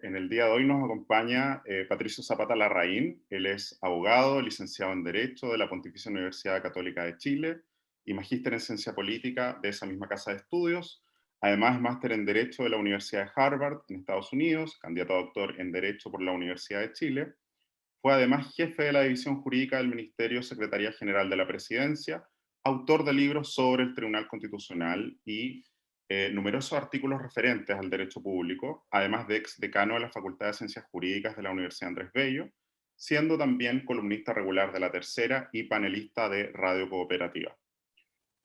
En el día de hoy nos acompaña Patricio Zapata Larraín. Él es abogado, licenciado en Derecho de la Pontificia Universidad Católica de Chile y magíster en Ciencia Política de esa misma casa de estudios. Además, es máster en Derecho de la Universidad de Harvard en Estados Unidos, candidato a doctor en Derecho por la Universidad de Chile. Fue además jefe de la División Jurídica del Ministerio Secretaría General de la Presidencia, autor de libros sobre el Tribunal Constitucional y numerosos artículos referentes al derecho público, además de ex decano de la Facultad de Ciencias Jurídicas de la Universidad Andrés Bello, siendo también columnista regular de La Tercera y panelista de Radio Cooperativa.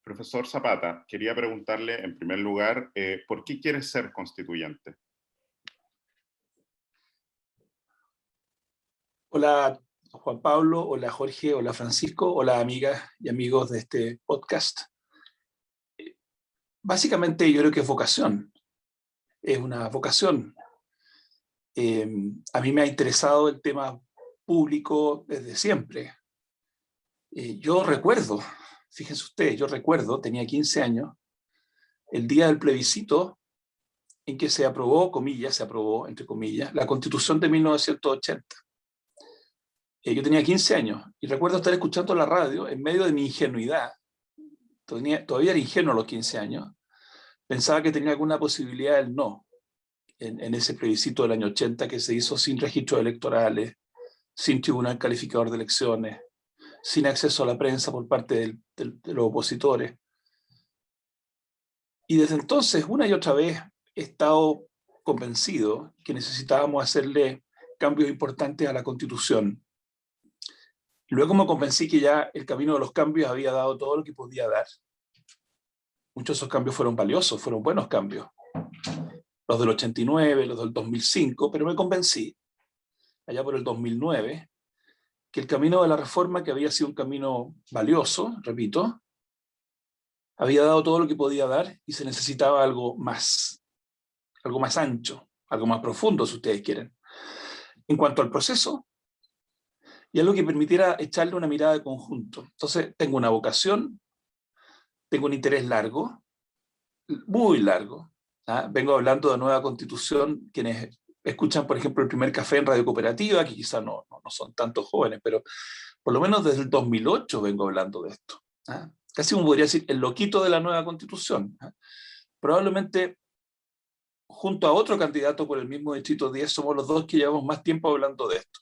Profesor Zapata, quería preguntarle en primer lugar, ¿por qué quiere ser constituyente? Hola Juan Pablo, hola Jorge, hola Francisco, hola amigas y amigos de este podcast. Básicamente yo creo que es vocación, es una vocación. A mí me ha interesado el tema público desde siempre. Yo recuerdo, fíjense ustedes, yo recuerdo, tenía 15 años, el día del plebiscito en que se aprobó, comillas, se aprobó, entre comillas, la Constitución de 1980. Yo tenía 15 años y recuerdo estar escuchando la radio en medio de mi ingenuidad. Todavía era ingenuo a los 15 años. Pensaba que tenía alguna posibilidad del no en ese plebiscito del año 80 que se hizo sin registros electorales, sin tribunal calificador de elecciones, sin acceso a la prensa por parte de los opositores. Y desde entonces, una y otra vez, he estado convencido que necesitábamos hacerle cambios importantes a la Constitución. Luego me convencí que ya el camino de los cambios había dado todo lo que podía dar. Muchos de esos cambios fueron valiosos, fueron buenos cambios. Los del 89, los del 2005, pero me convencí, allá por el 2009, que el camino de la reforma, que había sido un camino valioso, repito, había dado todo lo que podía dar y se necesitaba algo más ancho, algo más profundo, si ustedes quieren. En cuanto al proceso, y algo que permitiera echarle una mirada de conjunto. Entonces, tengo una vocación, tengo un interés largo, muy largo. Vengo hablando de nueva constitución, quienes escuchan, por ejemplo, el primer café en Radio Cooperativa, que quizás no son tantos jóvenes, pero por lo menos desde el 2008 vengo hablando de esto. Casi uno podría decir el loquito de la nueva constitución. Probablemente, junto a otro candidato por el mismo distrito 10, somos los dos que llevamos más tiempo hablando de esto.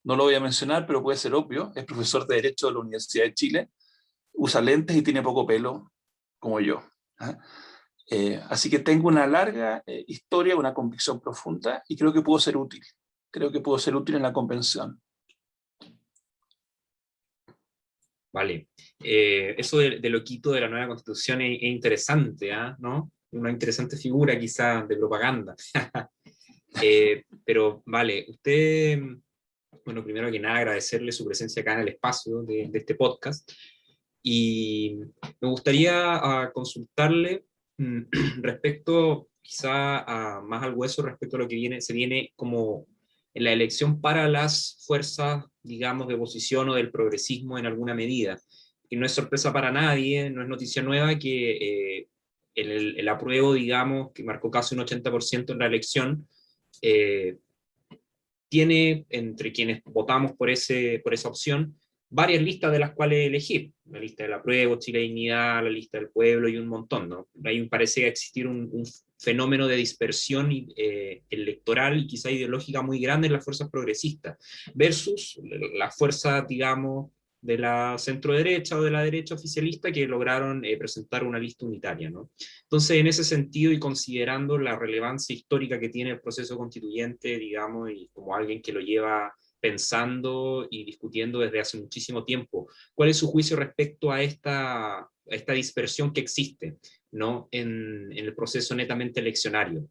No lo voy a mencionar, pero puede ser obvio. Es profesor de Derecho de la Universidad de Chile, usa lentes y tiene poco pelo, como yo. Así que tengo una larga historia, una convicción profunda y creo que puedo ser útil. Creo que puedo ser útil en la convención. Vale. Eso de loquito de la nueva constitución es interesante, ¿no? Una interesante figura quizá de propaganda. Pero vale, usted, bueno, primero que nada agradecerle su presencia acá en el espacio de este podcast. Y me gustaría consultarle respecto, quizá más al hueso, respecto a lo que se viene como en la elección para las fuerzas, digamos, de oposición o del progresismo en alguna medida. Y no es sorpresa para nadie, no es noticia nueva que el apruebo, digamos, que marcó casi un 80% en la elección, tiene, entre quienes votamos por esa opción, varias listas de las cuales elegir. La lista del apruebo, Chile Dignidad, la lista del pueblo y un montón, ¿no? Ahí parece existir un fenómeno de dispersión electoral y quizá ideológica muy grande en las fuerzas progresistas, versus la fuerza, digamos, de la centro-derecha o de la derecha oficialista que lograron presentar una lista unitaria, ¿no? Entonces, en ese sentido y considerando la relevancia histórica que tiene el proceso constituyente, digamos, y como alguien que lo lleva pensando y discutiendo desde hace muchísimo tiempo, ¿cuál es su juicio respecto a esta dispersión que existe, ¿no? en el proceso netamente eleccionario?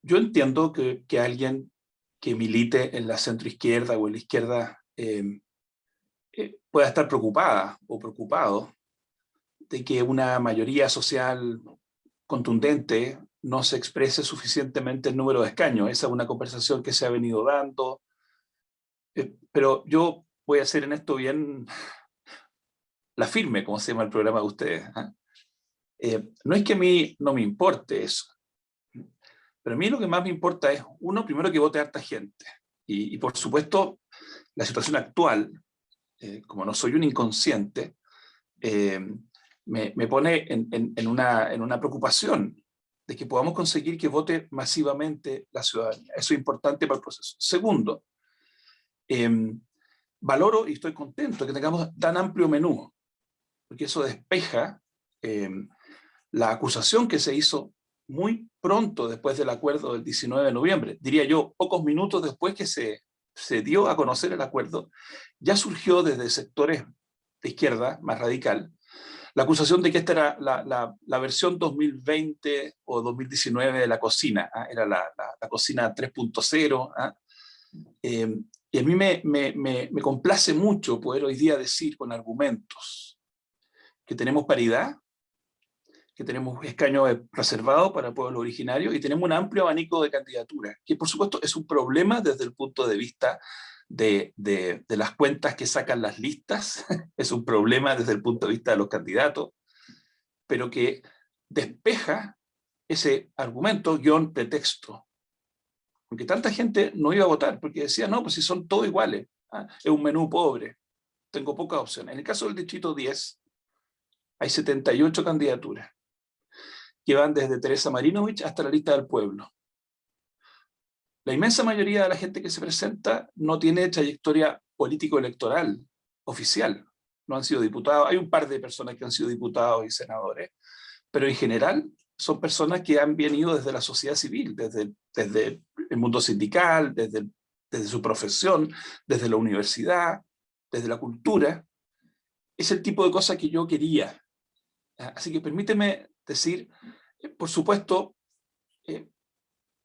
Yo entiendo que alguien que milite en la centroizquierda o en la izquierda pueda estar preocupada o preocupado de que una mayoría social contundente no se exprese suficientemente el número de escaños. Esa es una conversación que se ha venido dando. Pero yo voy a hacer en esto bien la firme, como se llama el programa de ustedes. No es que a mí no me importe eso, pero a mí lo que más me importa es, uno, primero que vote harta gente. Y por supuesto, la situación actual, como no soy un inconsciente, me pone en una preocupación de que podamos conseguir que vote masivamente la ciudadanía. Eso es importante para el proceso. Segundo, valoro y estoy contento que tengamos tan amplio menú, porque eso despeja la acusación que se hizo muy pronto después del acuerdo del 19 de noviembre. Diría yo, pocos minutos después que se dio a conocer el acuerdo, ya surgió desde sectores de izquierda más radical la acusación de que esta era la versión 2020 o 2019 de la cocina, ¿ah? Era la cocina 3.0. ¿Ah? Y a mí me complace mucho poder hoy día decir con argumentos que tenemos paridad, que tenemos escaños reservados para pueblos originarios y tenemos un amplio abanico de candidaturas, que por supuesto es un problema desde el punto de vista de las cuentas que sacan las listas, es un problema desde el punto de vista de los candidatos, pero que despeja ese argumento guión pretexto. Porque tanta gente no iba a votar, porque decía, no, pues si son todos iguales, ¿ah? Es un menú pobre, tengo pocas opciones. En el caso del distrito 10, hay 78 candidaturas, que van desde Teresa Marinovich hasta la lista del pueblo. La inmensa mayoría de la gente que se presenta no tiene trayectoria político-electoral oficial. No han sido diputados. Hay un par de personas que han sido diputados y senadores, pero en general son personas que han venido desde la sociedad civil, desde el mundo sindical, desde su profesión, desde la universidad, desde la cultura. Es el tipo de cosas que yo quería. Así que permíteme decir, por supuesto,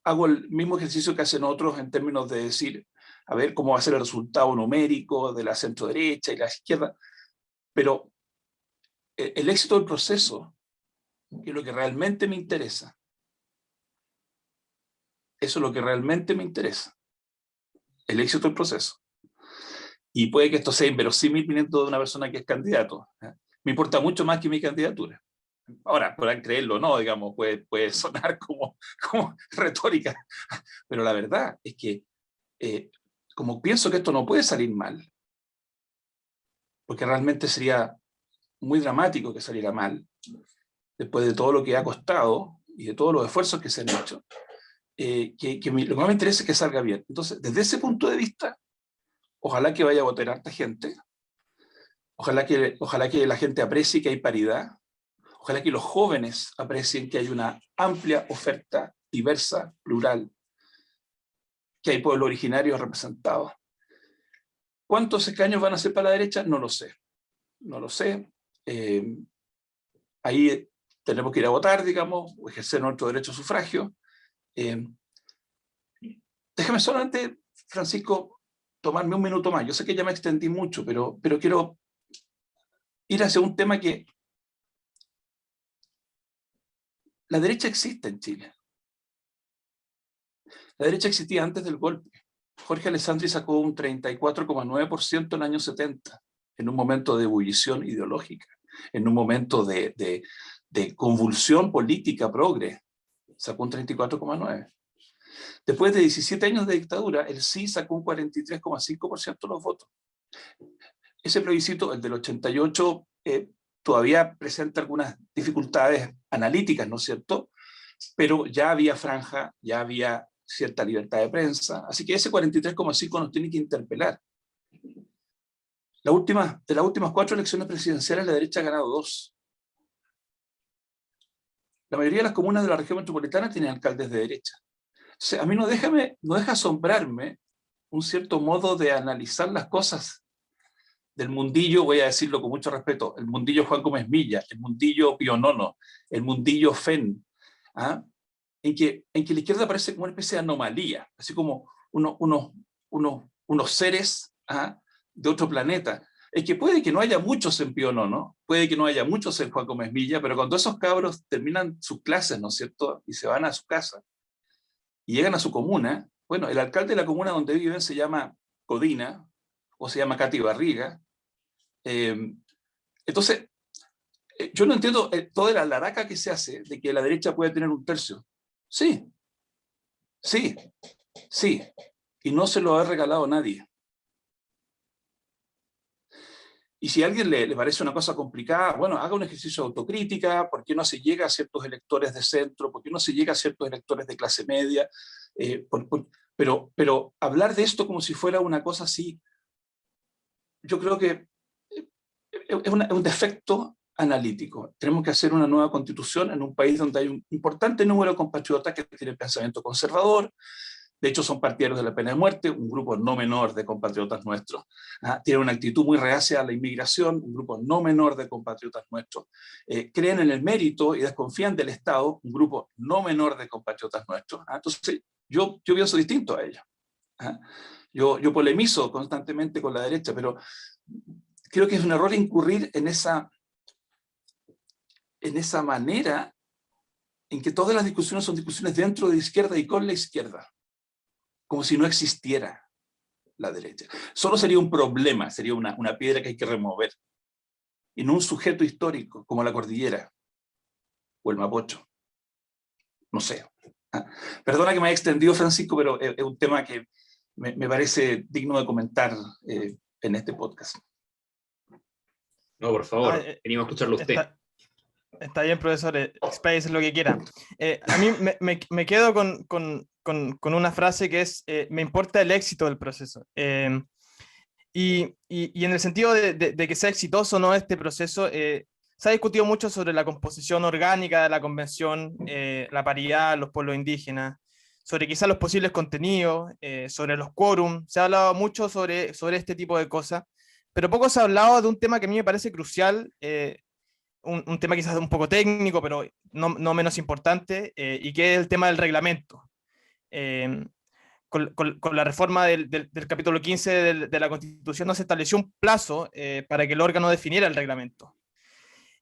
hago el mismo ejercicio que hacen otros en términos de decir, a ver cómo va a ser el resultado numérico de la centro-derecha y la izquierda, pero el éxito del proceso, que es lo que realmente me interesa, eso es lo que realmente me interesa, el éxito del proceso. Y puede que esto sea inverosímil viniendo de una persona que es candidato. Me importa mucho más que mi candidatura. Ahora, podrán creerlo o no, digamos, puede sonar como retórica, pero la verdad es que como pienso que esto no puede salir mal, porque realmente sería muy dramático que saliera mal, después de todo lo que ha costado y de todos los esfuerzos que se han hecho, lo que más me interesa es que salga bien. Entonces, desde ese punto de vista, ojalá que vaya a votar harta gente, ojalá que la gente aprecie que hay paridad, ojalá que los jóvenes aprecien que hay una amplia oferta diversa, plural, que hay pueblos originarios representados. ¿Cuántos escaños van a ser para la derecha? No lo sé. No lo sé. Ahí tenemos que ir a votar, digamos, o ejercer nuestro derecho a sufragio. Déjame solamente, Francisco, tomarme un minuto más. Yo sé que ya me extendí mucho, pero quiero ir hacia un tema que... La derecha existe en Chile. La derecha existía antes del golpe. Jorge Alessandri sacó un 34,9% en el año 70, en un momento de ebullición ideológica, en un momento de convulsión política progre. Sacó un 34,9%. Después de 17 años de dictadura, el sí sacó un 43,5% de los votos. Ese plebiscito, el del 88, todavía presenta algunas dificultades analíticas, ¿no es cierto? Pero ya había franja, ya había cierta libertad de prensa, así que ese 43,5 nos tiene que interpelar. De las últimas 4 elecciones presidenciales, la derecha ha ganado 2. La mayoría de las comunas de la región metropolitana tienen alcaldes de derecha. O sea, a mí no deja asombrarme un cierto modo de analizar las cosas del mundillo, voy a decirlo con mucho respeto, el mundillo Juan Gómez Milla, el mundillo Pío Nono, el mundillo FEN, ¿ah? en que la izquierda parece como una especie de anomalía, así como unos seres, ¿ah?, de otro planeta. Es que puede que no haya muchos en Pío Nono, puede que no haya muchos en Juan Gómez Milla, pero cuando esos cabros terminan sus clases, ¿no es cierto?, y se van a su casa, y llegan a su comuna, bueno, el alcalde de la comuna donde viven se llama Codina, o se llama Katy Barriga. Entonces, Yo no entiendo toda la laraca que se hace de que la derecha puede tener un tercio. Sí, sí, sí. Y no se lo ha regalado nadie. Y si a alguien le parece una cosa complicada, bueno, haga un ejercicio de autocrítica. ¿Por qué no se llega a ciertos electores de centro? ¿Por qué no se llega a ciertos electores de clase media? Pero hablar de esto como si fuera una cosa así, yo creo que es un defecto analítico. Tenemos que hacer una nueva constitución en un país donde hay un importante número de compatriotas que tienen pensamiento conservador. De hecho, son partidarios de la pena de muerte, un grupo no menor de compatriotas nuestros. Tienen una actitud muy reacia a la inmigración, un grupo no menor de compatriotas nuestros. Creen en el mérito y desconfían del Estado, un grupo no menor de compatriotas nuestros. Entonces, yo pienso distinto a ellos. Yo polemizo constantemente con la derecha, pero creo que es un error incurrir en esa manera en que todas las discusiones son discusiones dentro de la izquierda y con la izquierda, como si no existiera la derecha. Solo sería un problema, sería una piedra que hay que remover, y no un sujeto histórico como la cordillera o el Mapocho. No sé. Perdona que me haya extendido, Francisco, pero es un tema que me parece digno de comentar en este podcast. No, por favor, venimos a escucharlo a usted. Está bien, profesor, expláyese lo que quiera. A mí me quedo con una frase que es, me importa el éxito del proceso. Y en el sentido de que sea exitoso o no este proceso, se ha discutido mucho sobre la composición orgánica de la convención, la paridad, los pueblos indígenas, sobre quizás los posibles contenidos, sobre los quórum. Se ha hablado mucho sobre este tipo de cosas, pero poco se ha hablado de un tema que a mí me parece crucial, un tema quizás un poco técnico, pero no menos importante, y que es el tema del reglamento. Con la reforma del capítulo 15 de la Constitución no se estableció un plazo para que el órgano definiera el reglamento.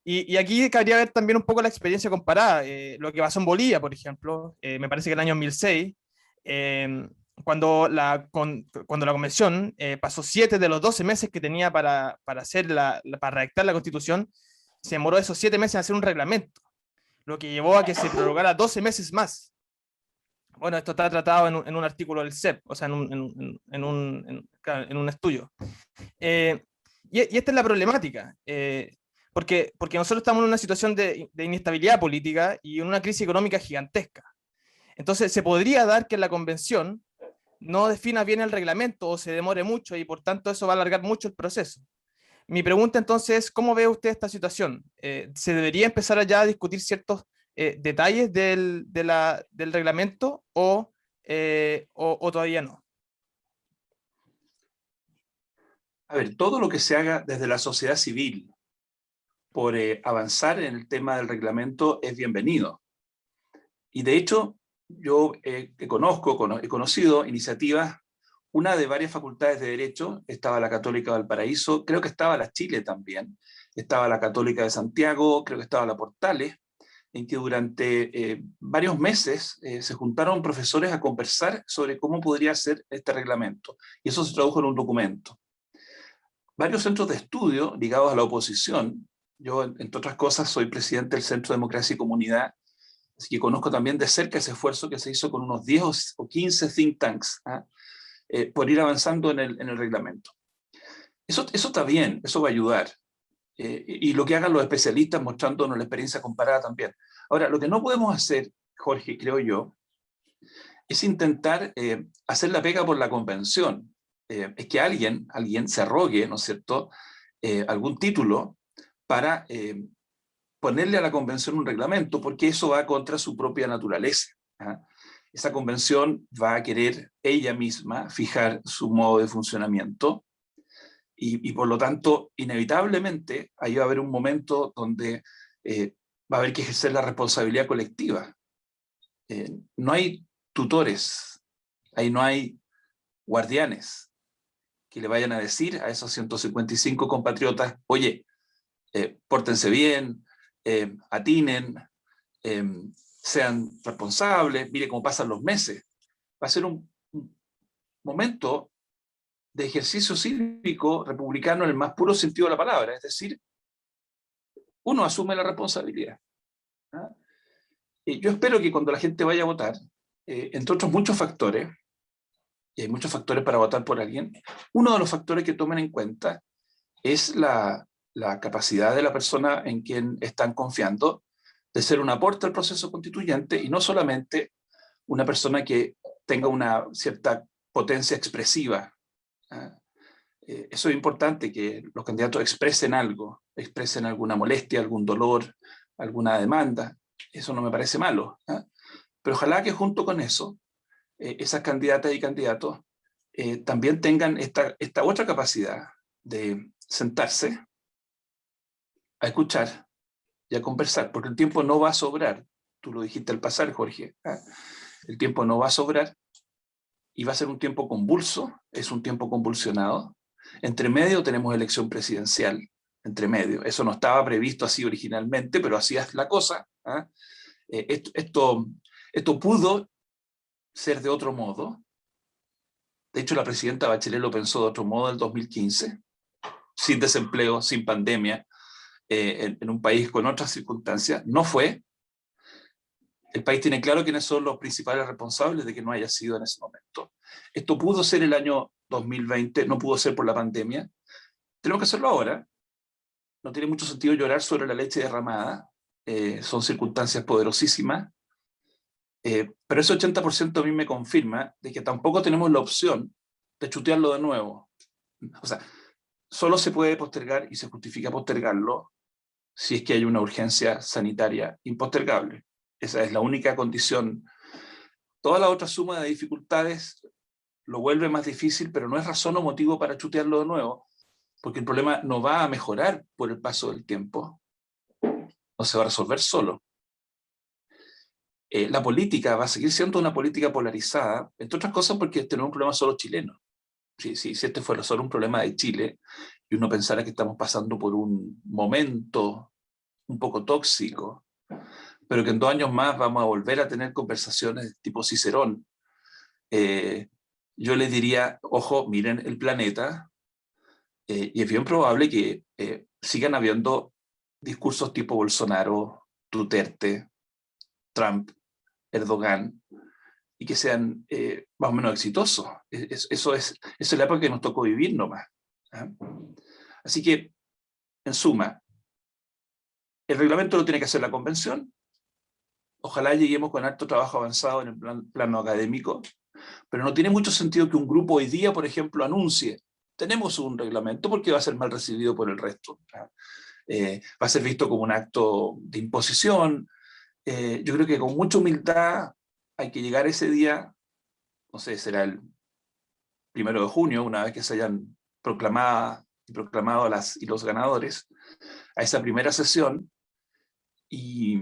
Y aquí cabría ver también un poco la experiencia comparada, lo que pasó en Bolivia, por ejemplo, me parece que el año 2006, cuando la convención pasó 7 de los 12 meses que tenía para redactar la Constitución, se demoró esos 7 meses en hacer un reglamento, lo que llevó a que se prorrogara 12 meses más. Bueno, esto está tratado en un artículo del CEP, o sea, en un estudio. Y esta es la problemática, porque nosotros estamos en una situación de inestabilidad política y en una crisis económica gigantesca. Entonces, se podría dar que la convención no defina bien el reglamento o se demore mucho y por tanto eso va a alargar mucho el proceso. Mi pregunta entonces es, ¿cómo ve usted esta situación? ¿Se debería empezar ya a discutir ciertos detalles del reglamento o todavía no? A ver, todo lo que se haga desde la sociedad civil por avanzar en el tema del reglamento es bienvenido. Y de hecho, yo he conocido iniciativas, una de varias facultades de Derecho, estaba la Católica de Valparaíso, creo que estaba la Chile también, estaba la Católica de Santiago, creo que estaba la Portales, en que durante varios meses se juntaron profesores a conversar sobre cómo podría ser este reglamento. Y eso se tradujo en un documento. Varios centros de estudio ligados a la oposición, yo, entre otras cosas, soy presidente del Centro de Democracia y Comunidad, así que conozco también de cerca ese esfuerzo que se hizo con unos 10 o 15 think tanks, por ir avanzando en el reglamento. Eso está bien, eso va a ayudar. Y lo que hagan los especialistas mostrándonos la experiencia comparada también. Ahora, lo que no podemos hacer, Jorge, creo yo, es intentar hacer la pega por la convención. Es que alguien se arrogue, ¿no es cierto?, algún título para ponerle a la convención un reglamento, porque eso va contra su propia naturaleza. Esa convención va a querer ella misma fijar su modo de funcionamiento y por lo tanto, inevitablemente, ahí va a haber un momento donde va a haber que ejercer la responsabilidad colectiva. No hay tutores, ahí no hay guardianes que le vayan a decir a esos 155 compatriotas, oye, pórtense bien, atinen, sean responsables, mire cómo pasan los meses. Va a ser un momento de ejercicio cívico republicano en el más puro sentido de la palabra, es decir, uno asume la responsabilidad. ¿Ah? Y yo espero que cuando la gente vaya a votar, entre otros muchos factores, y hay muchos factores para votar por alguien, uno de los factores que tomen en cuenta es la capacidad de la persona en quien están confiando de ser un aporte al proceso constituyente y no solamente una persona que tenga una cierta potencia expresiva. ¿Ah? Eso es importante, que los candidatos expresen algo, expresen alguna molestia, algún dolor, alguna demanda. Eso no me parece malo. ¿Ah? Pero ojalá que junto con eso, esas candidatas y candidatos también tengan esta otra capacidad de sentarse a escuchar y a conversar, porque el tiempo no va a sobrar. Tú lo dijiste al pasar, Jorge. ¿Ah? El tiempo no va a sobrar y va a ser un tiempo convulso, es un tiempo convulsionado. Entre medio tenemos elección presidencial, entre medio. Eso no estaba previsto así originalmente, pero así es la cosa. ¿Ah? Esto pudo ser de otro modo. De hecho, la presidenta Bachelet lo pensó de otro modo en el 2015, sin desempleo, sin pandemia, en un país con otras circunstancias. No fue. El país tiene claro quiénes son los principales responsables de que no haya sido en ese momento. Esto pudo ser el año 2020, no pudo ser por la pandemia. Tenemos que hacerlo ahora. No tiene mucho sentido llorar sobre la leche derramada. Son circunstancias poderosísimas. Pero ese 80% a mí me confirma de que tampoco tenemos la opción de chutearlo de nuevo. O sea, solo se puede postergar y se justifica postergarlo si es que hay una urgencia sanitaria impostergable. Esa es la única condición. Toda la otra suma de dificultades lo vuelve más difícil, pero no es razón o motivo para chutearlo de nuevo, porque el problema no va a mejorar por el paso del tiempo, no se va a resolver solo. La política va a seguir siendo una política polarizada, entre otras cosas porque este no es un problema solo chileno. Si este fuera solo un problema de Chile, y uno pensara que estamos pasando por un momento un poco tóxico, pero que en 2 años más vamos a volver a tener conversaciones de tipo Cicerón, yo les diría, ojo, miren el planeta, y es bien probable que sigan habiendo discursos tipo Bolsonaro, Duterte, Trump, Erdogan, y que sean más o menos exitosos. Eso es la época que nos tocó vivir nomás. ¿Ah? Así que, en suma, el reglamento lo tiene que hacer la convención. Ojalá lleguemos con alto trabajo avanzado en el plano académico, pero no tiene mucho sentido que un grupo hoy día, por ejemplo, anuncie: tenemos un reglamento, porque va a ser mal recibido por el resto. ¿Ah? Va a ser visto como un acto de imposición. Yo creo que con mucha humildad hay que llegar ese día, no sé, será el 1 de junio, una vez que se hayan proclamado las y los ganadores, a esa primera sesión, y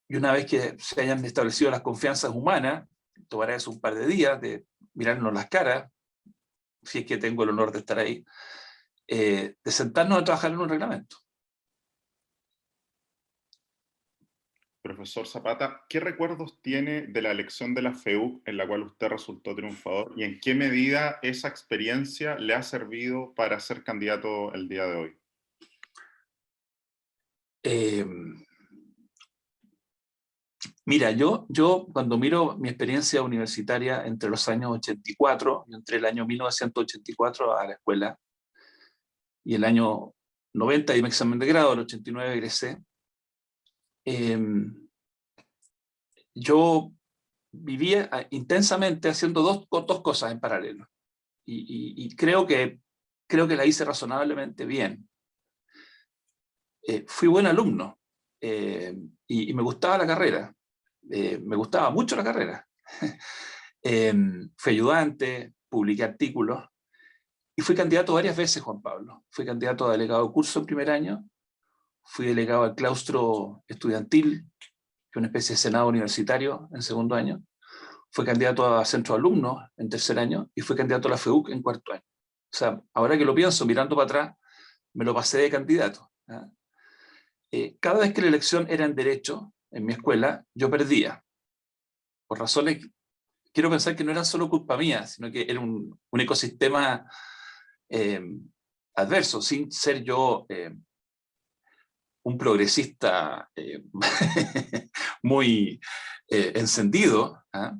una vez que se hayan establecido las confianzas humanas, tomará eso un par de días de mirarnos las caras, si es que tengo el honor de estar ahí, de sentarnos a trabajar en un reglamento. Profesor Zapata, ¿qué recuerdos tiene de la elección de la FEUC en la cual usted resultó triunfador y en qué medida esa experiencia le ha servido para ser candidato el día de hoy? Mira, yo cuando miro mi experiencia universitaria entre los años 84, yo entré el año 1984 a la escuela, y el año 90 di mi examen de grado, el 89 egresé. Yo vivía intensamente haciendo dos cosas en paralelo, y creo que la hice razonablemente bien. Fui buen alumno, y me gustaba la carrera, me gustaba mucho la carrera. Fui ayudante, publiqué artículos, y fui candidato varias veces, Juan Pablo. Fui candidato a delegado de curso en primer año, fui delegado al claustro estudiantil, que es una especie de senado universitario, en segundo año. Fui candidato a centro de alumnos en tercer año, y fui candidato a la FEUC en cuarto año. O sea, ahora que lo pienso, mirando para atrás, me lo pasé de candidato. ¿Ah? Cada vez que la elección era en derecho, en mi escuela, yo perdía. Por razones, quiero pensar que no eran solo culpa mía, sino que era un ecosistema adverso, sin ser yo un progresista muy encendido, ¿ah?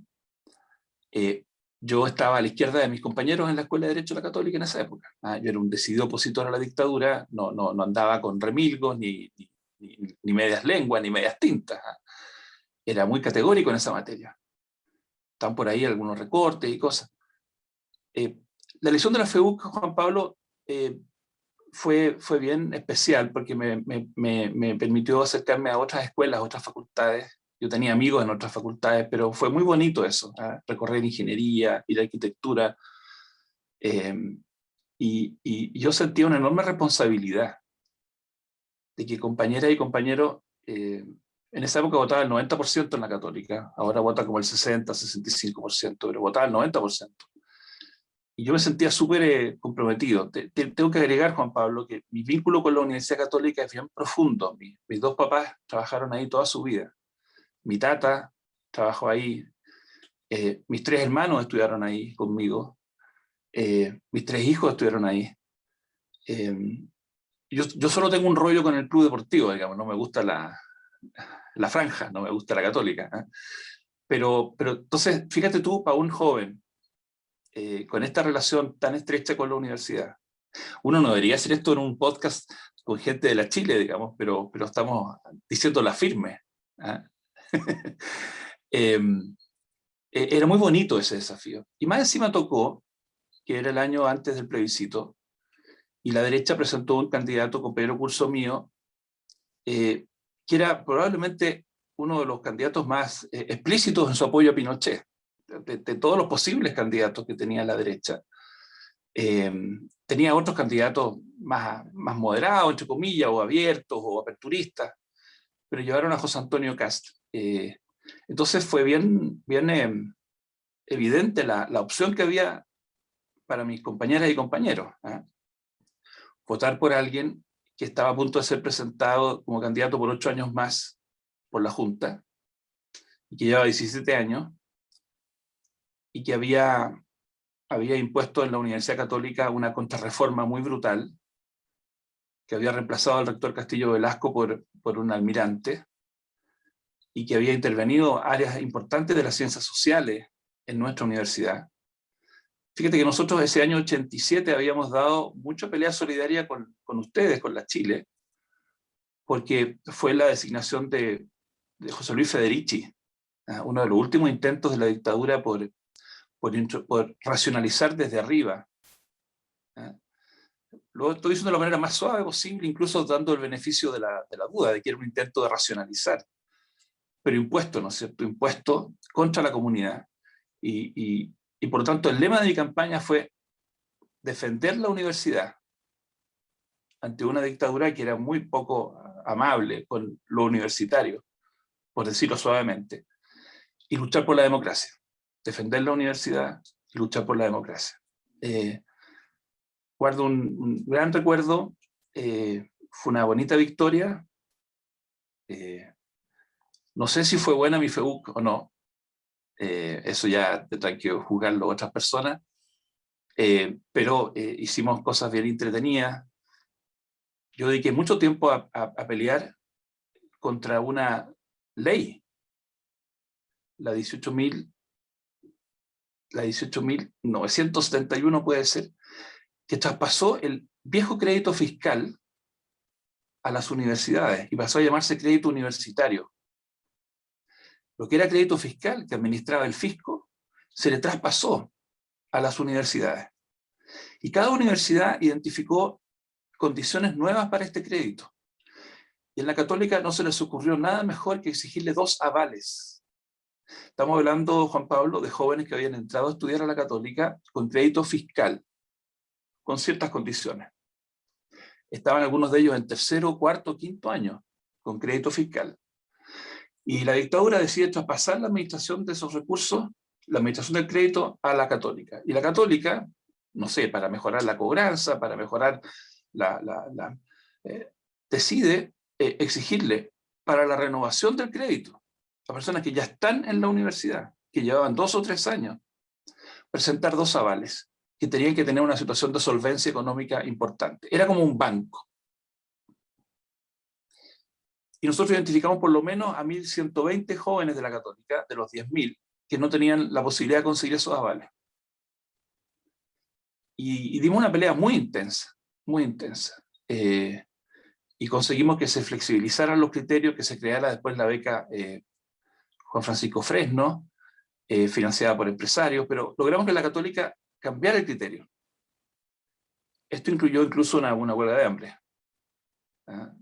Yo estaba a la izquierda de mis compañeros en la Escuela de Derecho de la Católica en esa época. ¿Ah? Yo era un decidido opositor a la dictadura, no andaba con remilgos, ni medias lenguas, ni medias tintas. ¿Ah? Era muy categórico en esa materia. Están por ahí algunos recortes y cosas. La elección de la FEUC, Juan Pablo, fue bien especial porque me permitió acercarme a otras escuelas, a otras facultades. Yo tenía amigos en otras facultades, pero fue muy bonito eso, ¿eh? Recorrer ingeniería, ir a arquitectura. Y yo sentía una enorme responsabilidad de que compañeras y compañeros, en esa época votaba el 90% en la Católica, ahora vota como el 60, 65%, pero votaba el 90%. Y yo me sentía súper comprometido. Tengo que agregar, Juan Pablo, que mi vínculo con la Universidad Católica es bien profundo. Mis dos papás trabajaron ahí toda su vida. Mi tata trabajó ahí. Mis 3 hermanos estudiaron ahí conmigo. Mis 3 hijos estuvieron ahí. Yo solo tengo un rollo con el club deportivo, digamos. No me gusta la franja, no me gusta la Católica. ¿Eh? Pero entonces, fíjate tú, para un joven, con esta relación tan estrecha con la universidad. Uno no debería hacer esto en un podcast con gente de la Chile, digamos, pero estamos diciéndola firme. ¿Eh? Era muy bonito ese desafío. Y más encima tocó, que era el año antes del plebiscito, y la derecha presentó un candidato, compañero curso mío, que era probablemente uno de los candidatos más explícitos en su apoyo a Pinochet. De todos los posibles candidatos que tenía la derecha. Tenía otros candidatos más moderados, entre comillas, o abiertos, o aperturistas, pero llevaron a José Antonio Kast. Entonces fue bien evidente la opción que había para mis compañeras y compañeros. ¿Eh? Votar por alguien que estaba a punto de ser presentado como candidato por 8 años más por la Junta, y que llevaba 17 años, y que había impuesto en la Universidad Católica una contrarreforma muy brutal, que había reemplazado al rector Castillo Velasco por un almirante, y que había intervenido áreas importantes de las ciencias sociales en nuestra universidad. Fíjate que nosotros ese año 87 habíamos dado mucha pelea solidaria con ustedes, con la Chile, porque fue la designación de José Luis Federici, uno de los últimos intentos de la dictadura por racionalizar desde arriba. Lo estoy diciendo de la manera más suave posible, incluso dando el beneficio de la duda, de que era un intento de racionalizar, pero impuesto, ¿no es cierto? Impuesto contra la comunidad. Y por lo tanto el lema de mi campaña fue defender la universidad ante una dictadura que era muy poco amable con lo universitario, por decirlo suavemente, y luchar por la democracia. Defender la universidad y luchar por la democracia. Guardo un gran recuerdo, fue una bonita victoria. No sé si fue buena mi FEUC o no, eso ya tendrán que juzgarlo otras personas, pero hicimos cosas bien entretenidas. Yo dediqué mucho tiempo a pelear contra una ley, la 18.971 puede ser, que traspasó el viejo crédito fiscal a las universidades y pasó a llamarse crédito universitario. Lo que era crédito fiscal, que administraba el fisco, se le traspasó a las universidades. Y cada universidad identificó condiciones nuevas para este crédito. Y en la Católica no se les ocurrió nada mejor que exigirle 2 avales. Estamos hablando, Juan Pablo, de jóvenes que habían entrado a estudiar a la Católica con crédito fiscal, con ciertas condiciones. Estaban algunos de ellos en 3º, 4º, 5º año, con crédito fiscal. Y la dictadura decide traspasar la administración de esos recursos, la administración del crédito, a la Católica. Y la Católica, no sé, para mejorar la cobranza, para mejorar decide exigirle para la renovación del crédito a personas que ya están en la universidad, que llevaban 2 o 3 años, presentar 2 avales, que tenían que tener una situación de solvencia económica importante. Era como un banco. Y nosotros identificamos por lo menos a 1.120 jóvenes de la Católica, de los 10.000, que no tenían la posibilidad de conseguir esos avales. Y dimos una pelea muy intensa, muy intensa. Y conseguimos que se flexibilizaran los criterios, que se creara después la beca Juan Francisco Fresno, financiada por empresarios, pero logramos que la Católica cambiara el criterio. Esto incluyó incluso una huelga de hambre. ¿Ah?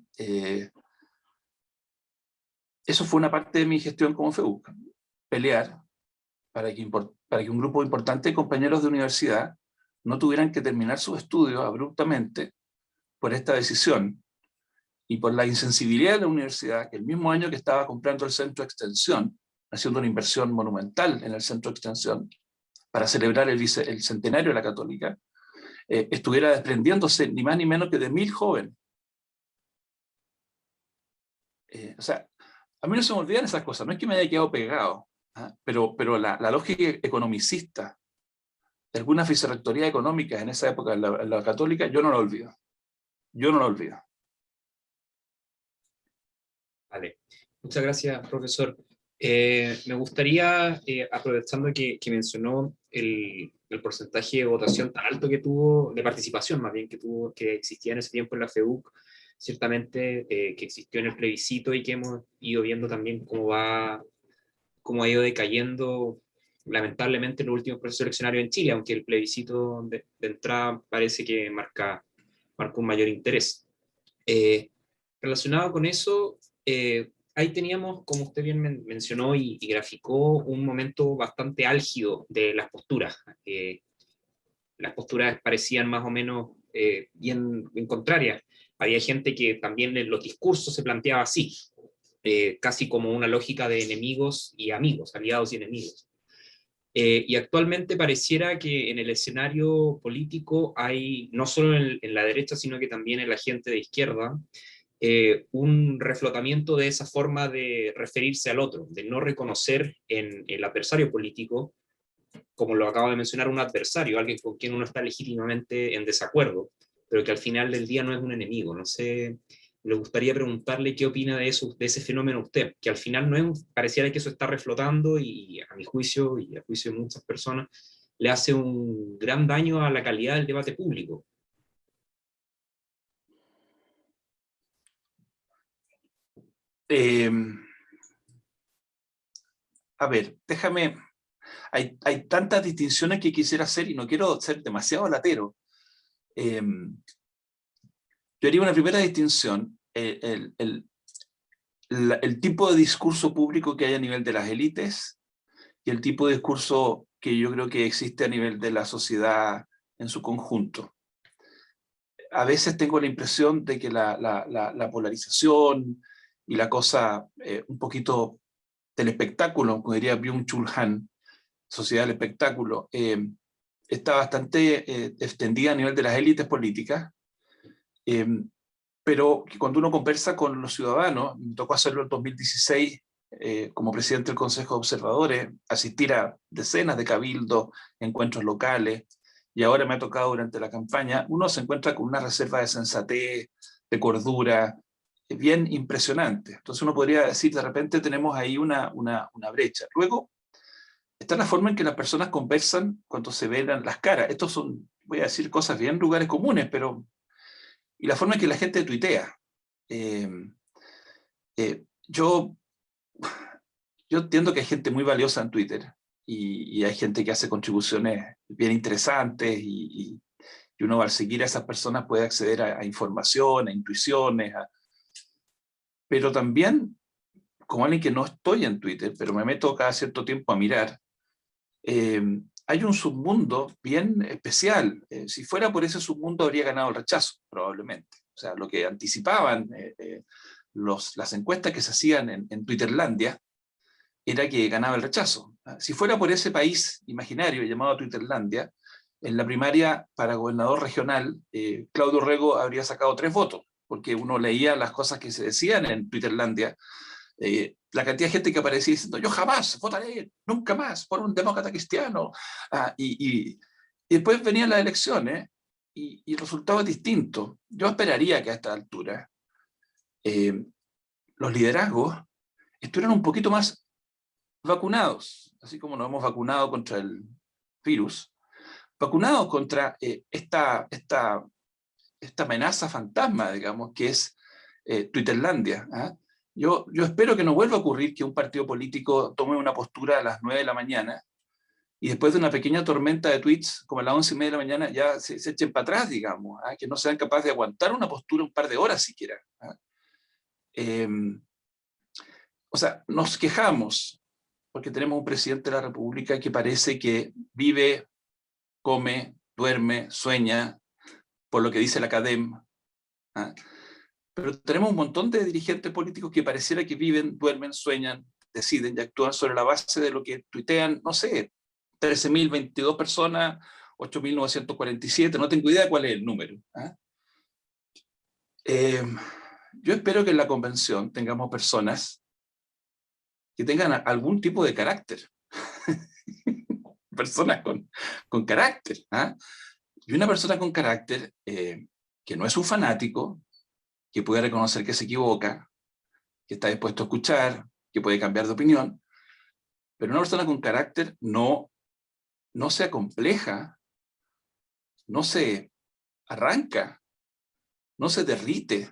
Eso fue una parte de mi gestión como FEUC, pelear para que un grupo importante de compañeros de universidad no tuvieran que terminar sus estudios abruptamente por esta decisión y por la insensibilidad de la universidad, que el mismo año que estaba comprando el centro de extensión, haciendo una inversión monumental en el centro de extensión, para celebrar el centenario de la Católica, estuviera desprendiéndose ni más ni menos que de 1.000 jóvenes. O sea, a mí no se me olvidan esas cosas, no es que me haya quedado pegado, ¿ah? pero la lógica economicista de algunas vicerrectorías económicas en esa época en la Católica, yo no la olvido. Yo no la olvido. Vale, muchas gracias, profesor. Me gustaría, aprovechando que mencionó el porcentaje de votación tan alto que tuvo, de participación más bien que tuvo, que existía en ese tiempo en la FEUC, ciertamente que existió en el plebiscito y que hemos ido viendo también cómo ha ido decayendo lamentablemente en los últimos procesos eleccionarios en Chile, aunque el plebiscito de entrada parece que marca un mayor interés. Relacionado con eso, ahí teníamos, como usted bien mencionó y graficó, un momento bastante álgido de las posturas. Las posturas parecían más o menos bien contrarias. Había gente que también en los discursos se planteaba así, casi como una lógica de enemigos y amigos, aliados y enemigos. Y actualmente pareciera que en el escenario político hay, no solo en la derecha, sino que también en la gente de izquierda, un reflotamiento de esa forma de referirse al otro, de no reconocer en el adversario político, como lo acabo de mencionar, un adversario, alguien con quien uno está legítimamente en desacuerdo, pero que al final del día no es un enemigo. No sé, le gustaría preguntarle qué opina de eso, de ese fenómeno usted, que al final no es pareciera que eso está reflotando y a mi juicio y a juicio de muchas personas le hace un gran daño a la calidad del debate público. A ver, déjame, hay tantas distinciones que quisiera hacer y no quiero ser demasiado latero. Yo haría una primera distinción, el tipo de discurso público que hay a nivel de las élites y el tipo de discurso que yo creo que existe a nivel de la sociedad en su conjunto. A veces tengo la impresión de que la polarización y la cosa un poquito del espectáculo, como diría Byung-Chul Han, sociedad del espectáculo, está bastante extendida a nivel de las élites políticas, pero que cuando uno conversa con los ciudadanos, me tocó hacerlo en 2016 como presidente del Consejo de Observadores, asistir a decenas de cabildos, encuentros locales, y ahora me ha tocado durante la campaña, uno se encuentra con una reserva de sensatez, de cordura, bien impresionante. Entonces uno podría decir, de repente tenemos ahí una brecha. Luego, está la forma en que las personas conversan cuando se ven las caras. Estos son, voy a decir cosas bien lugares comunes, pero... Y la forma en que la gente tuitea. Yo entiendo que hay gente muy valiosa en Twitter y hay gente que hace contribuciones bien interesantes y uno al seguir a esas personas puede acceder a información, a intuiciones. Pero también, como alguien que no estoy en Twitter, pero me meto cada cierto tiempo a mirar, hay un submundo bien especial. Si fuera por ese submundo habría ganado el rechazo, probablemente. O sea, lo que anticipaban las encuestas que se hacían en Twitterlandia era que ganaba el rechazo. Si fuera por ese país imaginario llamado Twitterlandia, en la primaria para gobernador regional, Claudio Rego habría sacado 3 votos, porque uno leía las cosas que se decían en Twitterlandia, la cantidad de gente que aparecía diciendo yo jamás votaré, nunca más, por un demócrata cristiano. Y después venían las elecciones y el resultado es distinto. Yo esperaría que a esta altura los liderazgos estuvieran un poquito más vacunados, así como nos hemos vacunado contra el virus, vacunados contra esta amenaza fantasma, digamos, que es Twitterlandia. ¿Ah? Yo espero que no vuelva a ocurrir que un partido político tome una postura a las 9 de la mañana y después de una pequeña tormenta de tweets, como a las 11:30 de la mañana, ya se echen para atrás, digamos, ¿ah? Que no sean capaces de aguantar una postura un par de horas siquiera. ¿Ah? O sea, nos quejamos porque tenemos un presidente de la República que parece que vive, come, duerme, sueña, por lo que dice la Academ. ¿Ah? Pero tenemos un montón de dirigentes políticos que pareciera que viven, duermen, sueñan, deciden y actúan sobre la base de lo que tuitean, no sé, 13.022 personas, 8.947, no tengo idea cuál es el número. ¿Ah? Yo espero que en la convención tengamos personas que tengan algún tipo de carácter. Personas con carácter. ¿Ah? Y una persona con carácter que no es un fanático, que puede reconocer que se equivoca, que está dispuesto a escuchar, que puede cambiar de opinión, pero una persona con carácter no se acompleja, no se arranca, no se derrite,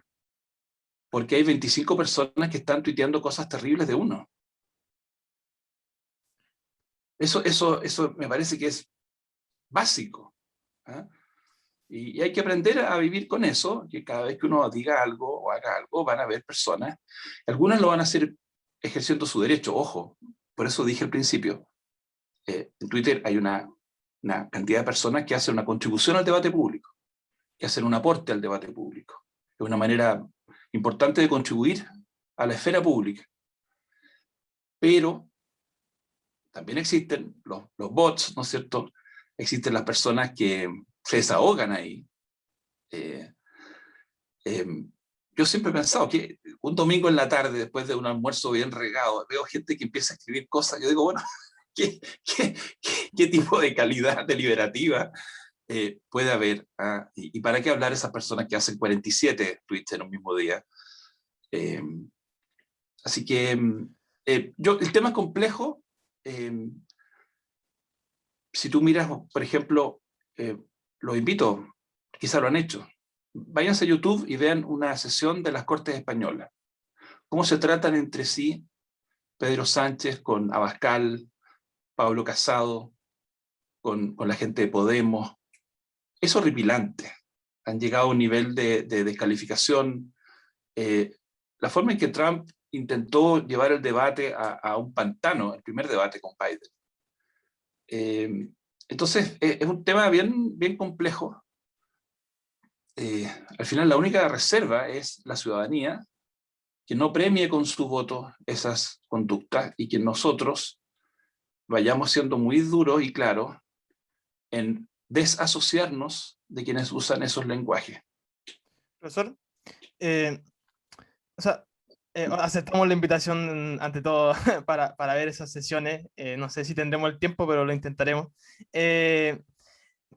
porque hay 25 personas que están tuiteando cosas terribles de uno. Eso me parece que es básico. ¿Ah? Y hay que aprender a vivir con eso, que cada vez que uno diga algo o haga algo, van a haber personas, algunas lo van a hacer ejerciendo su derecho, ojo, por eso dije al principio, en Twitter hay una cantidad de personas que hacen una contribución al debate público, que hacen un aporte al debate público. Es una manera importante de contribuir a la esfera pública. Pero también existen los bots, ¿no es cierto? Existen las personas que se desahogan ahí. Yo siempre he pensado que un domingo en la tarde, después de un almuerzo bien regado, veo gente que empieza a escribir cosas, yo digo, bueno, ¿qué tipo de calidad deliberativa puede haber? ¿Ah? ¿Y para qué hablar esas personas que hacen 47 tweets en un mismo día? Así que el tema es complejo. Si tú miras, por ejemplo, los invito, quizá lo han hecho, váyanse a YouTube y vean una sesión de las Cortes Españolas. Cómo se tratan entre sí Pedro Sánchez con Abascal, Pablo Casado, con la gente de Podemos. Es horripilante. Han llegado a un nivel de descalificación. La forma en que Trump intentó llevar el debate a un pantano, el primer debate con Biden. Entonces, es un tema bien complejo. Al final, la única reserva es la ciudadanía, que no premie con su voto esas conductas y que nosotros vayamos siendo muy duros y claros en desasociarnos de quienes usan esos lenguajes. Profesor, o sea, aceptamos la invitación ante todo para ver esas sesiones. No sé si tendremos el tiempo, pero lo intentaremos.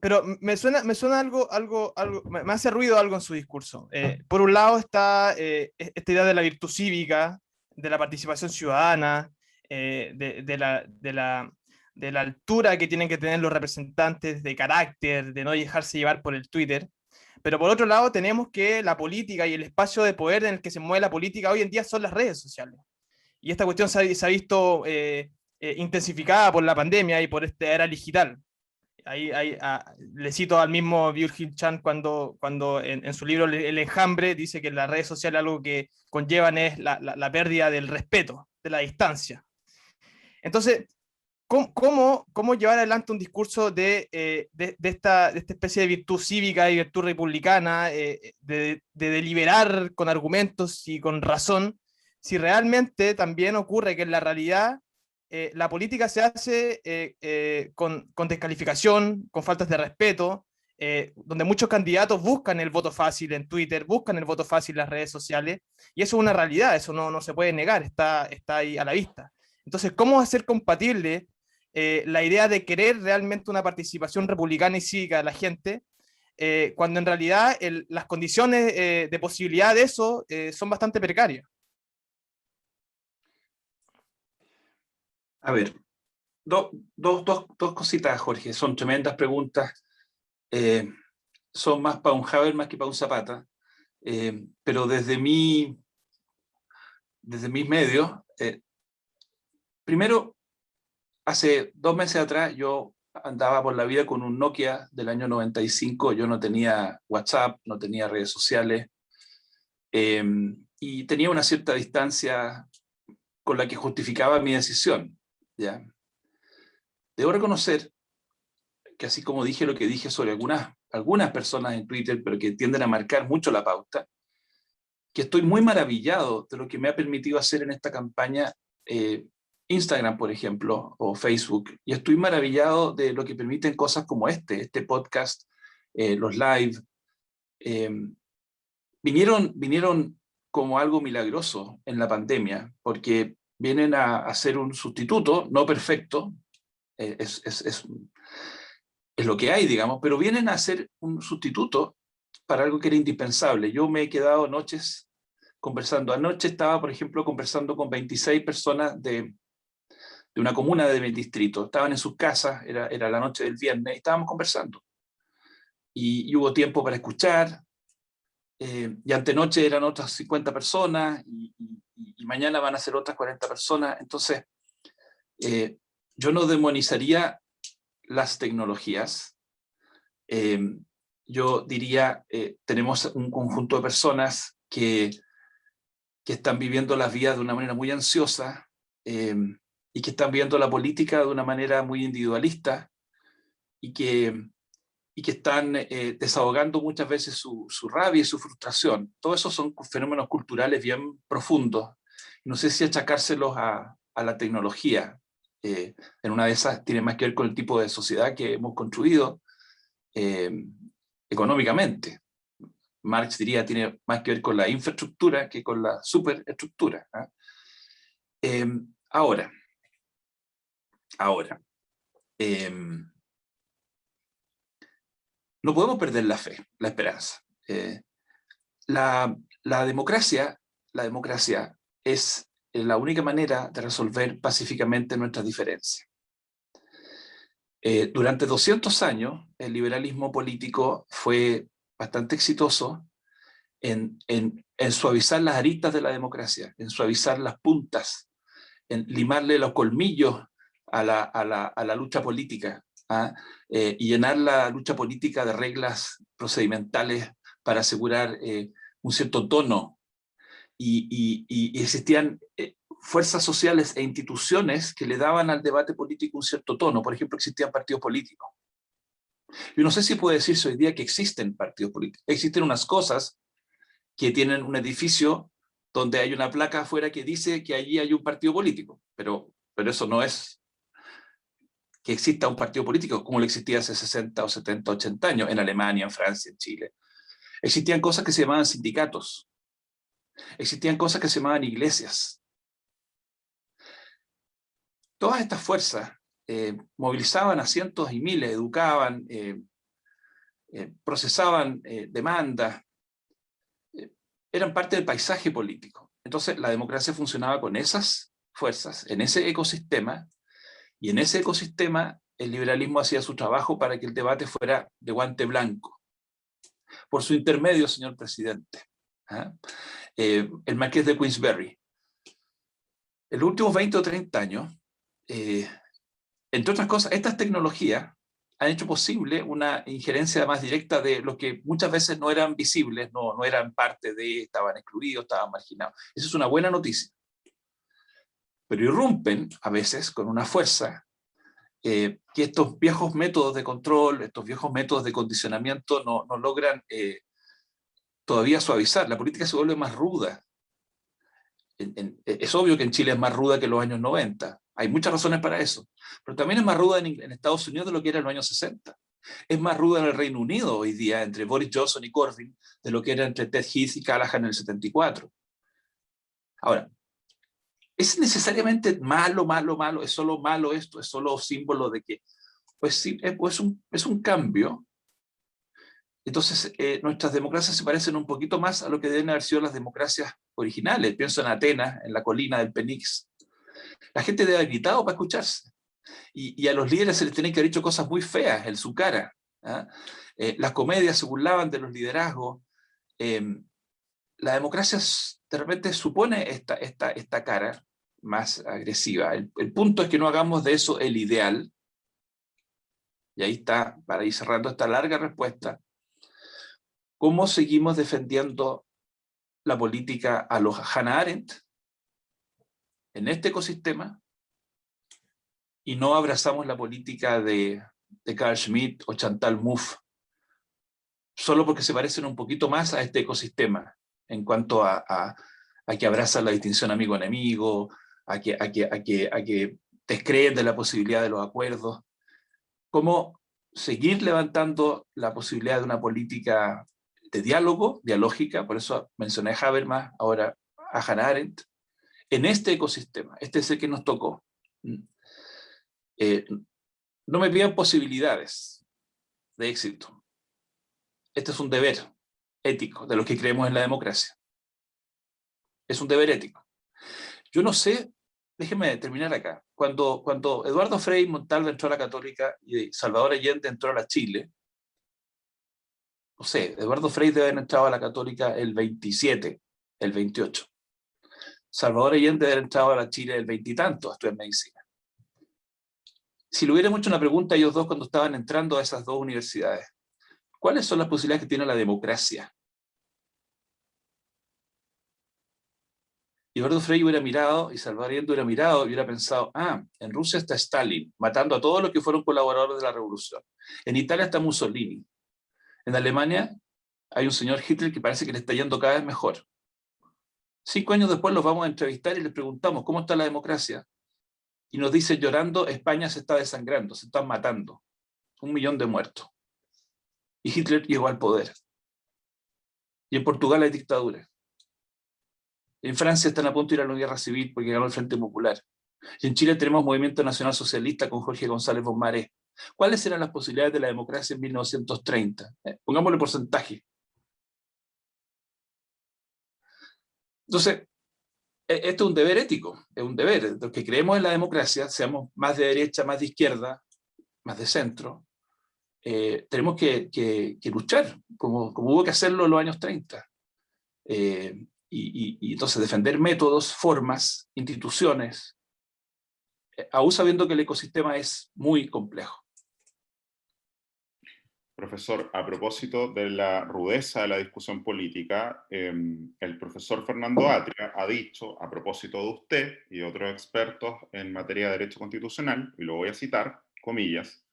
Pero me suena algo, me hace ruido algo en su discurso. Por un lado está esta idea de la virtud cívica, de la participación ciudadana, de la altura que tienen que tener los representantes, de carácter, de no dejarse llevar por el Twitter. Pero por otro lado tenemos que la política y el espacio de poder en el que se mueve la política hoy en día son las redes sociales. Y esta cuestión se ha visto intensificada por la pandemia y por esta era digital. Le cito al mismo Byung-Chul Chan cuando en su libro El enjambre dice que las redes sociales algo que conllevan es la pérdida del respeto, de la distancia. Entonces, ¿cómo llevar adelante un discurso de esta especie de virtud cívica y virtud republicana, de deliberar con argumentos y con razón, si realmente también ocurre que en la realidad la política se hace con descalificación, con faltas de respeto, donde muchos candidatos buscan el voto fácil en Twitter, buscan el voto fácil en las redes sociales, y eso es una realidad, eso no se puede negar, está ahí a la vista. Entonces, ¿cómo hacer compatible la idea de querer realmente una participación republicana y cívica de la gente, cuando en realidad las condiciones de posibilidad de eso son bastante precarias? A ver, dos cositas, Jorge. Son tremendas preguntas. Son más para un Habermas que para un Zapata. Pero desde mis medios, primero, hace 2 meses atrás yo andaba por la vida con un Nokia del año 95. Yo no tenía WhatsApp, no tenía redes sociales, y tenía una cierta distancia con la que justificaba mi decisión, ¿ya? Debo reconocer que, así como dije lo que dije sobre algunas personas en Twitter, pero que tienden a marcar mucho la pauta, que estoy muy maravillado de lo que me ha permitido hacer en esta campaña Instagram, por ejemplo, o Facebook, y estoy maravillado de lo que permiten cosas como este podcast, los live. Vinieron como algo milagroso en la pandemia, porque vienen a ser un sustituto, no perfecto, es lo que hay, digamos, pero vienen a ser un sustituto para algo que era indispensable. Yo me he quedado noches conversando. Anoche estaba, por ejemplo, conversando con 26 personas de una comuna de mi distrito. Estaban en sus casas, era la noche del viernes, y estábamos conversando. Y hubo tiempo para escuchar, y antenoche eran otras 50 personas, y mañana van a ser otras 40 personas. Entonces, yo no demonizaría las tecnologías. Yo diría, tenemos un conjunto de personas que están viviendo las vidas de una manera muy ansiosa, y que están viendo la política de una manera muy individualista, y que están desahogando muchas veces su rabia y su frustración. Todo eso son fenómenos culturales bien profundos. No sé si achacárselos a la tecnología. En una de esas tiene más que ver con el tipo de sociedad que hemos construido económicamente. Marx diría tiene más que ver con la infraestructura que con la superestructura. Ahora, no podemos perder la fe, la esperanza. La democracia es la única manera de resolver pacíficamente nuestras diferencias. Durante 200 años, el liberalismo político fue bastante exitoso en suavizar las aristas de la democracia, en suavizar las puntas, en limarle los colmillos a la lucha política, y llenar la lucha política de reglas procedimentales para asegurar un cierto tono. Y existían fuerzas sociales e instituciones que le daban al debate político un cierto tono. Por ejemplo, existían partidos políticos. Yo no sé si puede decirse hoy día que existen partidos políticos. Existen unas cosas que tienen un edificio donde hay una placa afuera que dice que allí hay un partido político, pero eso no es que exista un partido político como lo existía hace 60 o 70, 80 años en Alemania, en Francia, en Chile. Existían cosas que se llamaban sindicatos. Existían cosas que se llamaban iglesias. Todas estas fuerzas movilizaban a cientos y miles, educaban, procesaban demandas, eran parte del paisaje político. Entonces la democracia funcionaba con esas fuerzas, en ese ecosistema, y en ese ecosistema el liberalismo hacía su trabajo para que el debate fuera de guante blanco. Por su intermedio, señor presidente, el marqués de Queensberry. En los últimos 20 o 30 años, entre otras cosas, estas tecnologías han hecho posible una injerencia más directa de los que muchas veces no eran visibles, no eran parte de, estaban excluidos, estaban marginados. Esa es una buena noticia. Pero irrumpen a veces con una fuerza que estos viejos métodos de control, estos viejos métodos de condicionamiento no logran todavía suavizar. La política se vuelve más ruda. Es obvio que en Chile es más ruda que en los años 90. Hay muchas razones para eso. Pero también es más ruda en Estados Unidos de lo que era en los años 60. Es más ruda en el Reino Unido hoy día entre Boris Johnson y Corbyn de lo que era entre Ted Heath y Callaghan en el 74. Ahora, ¿es necesariamente malo? ¿Es solo malo esto? ¿Es solo símbolo de que pues sí, es un cambio? Entonces, nuestras democracias se parecen un poquito más a lo que deben haber sido las democracias originales. Pienso en Atenas, en la colina del Penix, La gente debe haber gritado para escucharse. Y a los líderes se les tienen que haber dicho cosas muy feas en su cara. ¿Ah? Las comedias se burlaban de los liderazgos. La democracia de repente supone esta cara más agresiva. El punto es que no hagamos de eso el ideal. Y ahí está, para ir cerrando esta larga respuesta, ¿cómo seguimos defendiendo la política a los Hannah Arendt en este ecosistema y no abrazamos la política de Carl Schmitt o Chantal Mouffe solo porque se parecen un poquito más a este ecosistema en cuanto a que abrazan la distinción amigo-enemigo, a que descreen de la posibilidad de los acuerdos? ¿Cómo seguir levantando la posibilidad de una política de diálogo, dialógica? Por eso mencioné a Habermas, ahora a Hannah Arendt, en este ecosistema. Este es el que nos tocó. No me pidan posibilidades de éxito. Este es un deber ético de los que creemos en la democracia. Es un deber ético. Yo no sé, déjenme terminar acá. Cuando Eduardo Frei Montalva entró a la Católica y Salvador Allende entró a la Chile, no sé, Eduardo Frei debe haber entrado a la Católica el 27, el 28. Salvador Allende debe haber entrado a la Chile el 20 y tanto a estudiar medicina. Si le hubiéramos hecho una pregunta a ellos dos cuando estaban entrando a esas dos universidades, ¿cuáles son las posibilidades que tiene la democracia? Y Eduardo Frei hubiera mirado, y Salvador Allende hubiera mirado y hubiera pensado, en Rusia está Stalin, matando a todos los que fueron colaboradores de la revolución. En Italia está Mussolini. En Alemania hay un señor Hitler que parece que le está yendo cada vez mejor. 5 años después los vamos a entrevistar y les preguntamos, ¿cómo está la democracia? Y nos dice llorando, España se está desangrando, se están matando. 1 millón de muertos. Y Hitler llegó al poder. Y en Portugal hay dictadura. En Francia están a punto de ir a la guerra civil porque ganó el Frente Popular. Y en Chile tenemos Movimiento Nacional Socialista con Jorge González Bonmaré. ¿Cuáles eran las posibilidades de la democracia en 1930? Pongámosle porcentaje. Entonces, esto es un deber ético, es un deber. Los que creemos en la democracia, seamos más de derecha, más de izquierda, más de centro, tenemos que luchar, como hubo que hacerlo en los años 30. Y entonces defender métodos, formas, instituciones, aún sabiendo que el ecosistema es muy complejo. Profesor, a propósito de la rudeza de la discusión política, el profesor Fernando Atria ha dicho, a propósito de usted y de otros expertos en materia de derecho constitucional, y lo voy a citar, comillas,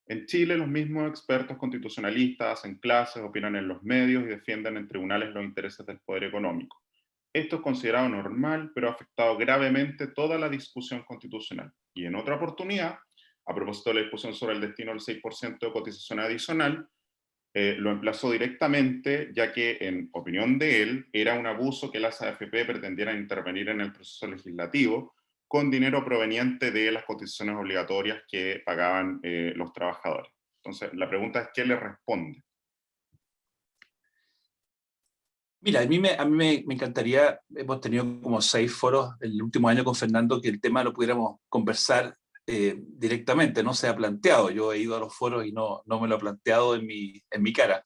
en Chile los mismos expertos constitucionalistas hacen clases, opinan en los medios y defienden en tribunales los intereses del poder económico. Esto es considerado normal, pero ha afectado gravemente toda la discusión constitucional. Y en otra oportunidad, a propósito de la discusión sobre el destino del 6% de cotización adicional, lo emplazó directamente, ya que, en opinión de él, era un abuso que las AFP pretendieran intervenir en el proceso legislativo con dinero proveniente de las cotizaciones obligatorias que pagaban los trabajadores. Entonces, la pregunta es, ¿qué le responde? Mira, a mí me encantaría, hemos tenido como 6 foros el último año con Fernando, que el tema lo pudiéramos conversar directamente, no se ha planteado. Yo he ido a los foros y no me lo ha planteado en mi cara.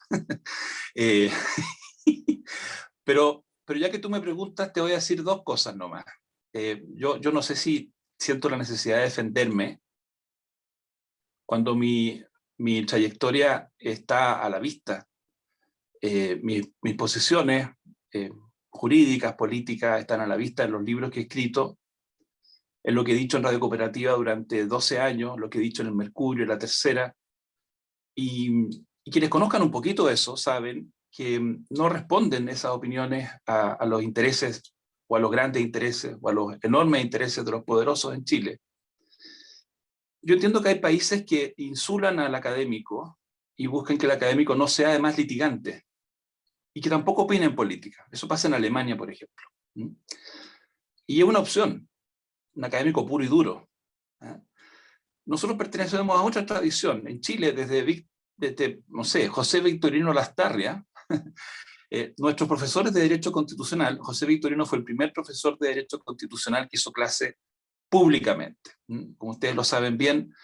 Pero ya que tú me preguntas, te voy a decir 2 cosas nomás. Yo no sé si siento la necesidad de defenderme cuando mi trayectoria está a la vista. Mis posiciones jurídicas, políticas, están a la vista en los libros que he escrito, en lo que he dicho en Radio Cooperativa durante 12 años, lo que he dicho en el Mercurio, en La Tercera, y quienes conozcan un poquito eso saben que no responden esas opiniones a los intereses, o a los grandes intereses, o a los enormes intereses de los poderosos en Chile. Yo entiendo que hay países que insulan al académico y buscan que el académico no sea además litigante, y que tampoco opina en política. Eso pasa en Alemania, por ejemplo. Y es una opción, un académico puro y duro. Nosotros pertenecemos a otra tradición. En Chile, desde no sé, José Victorino Lastarria, nuestros profesores de Derecho Constitucional, José Victorino fue el primer profesor de Derecho Constitucional que hizo clase públicamente. Como ustedes lo saben bien,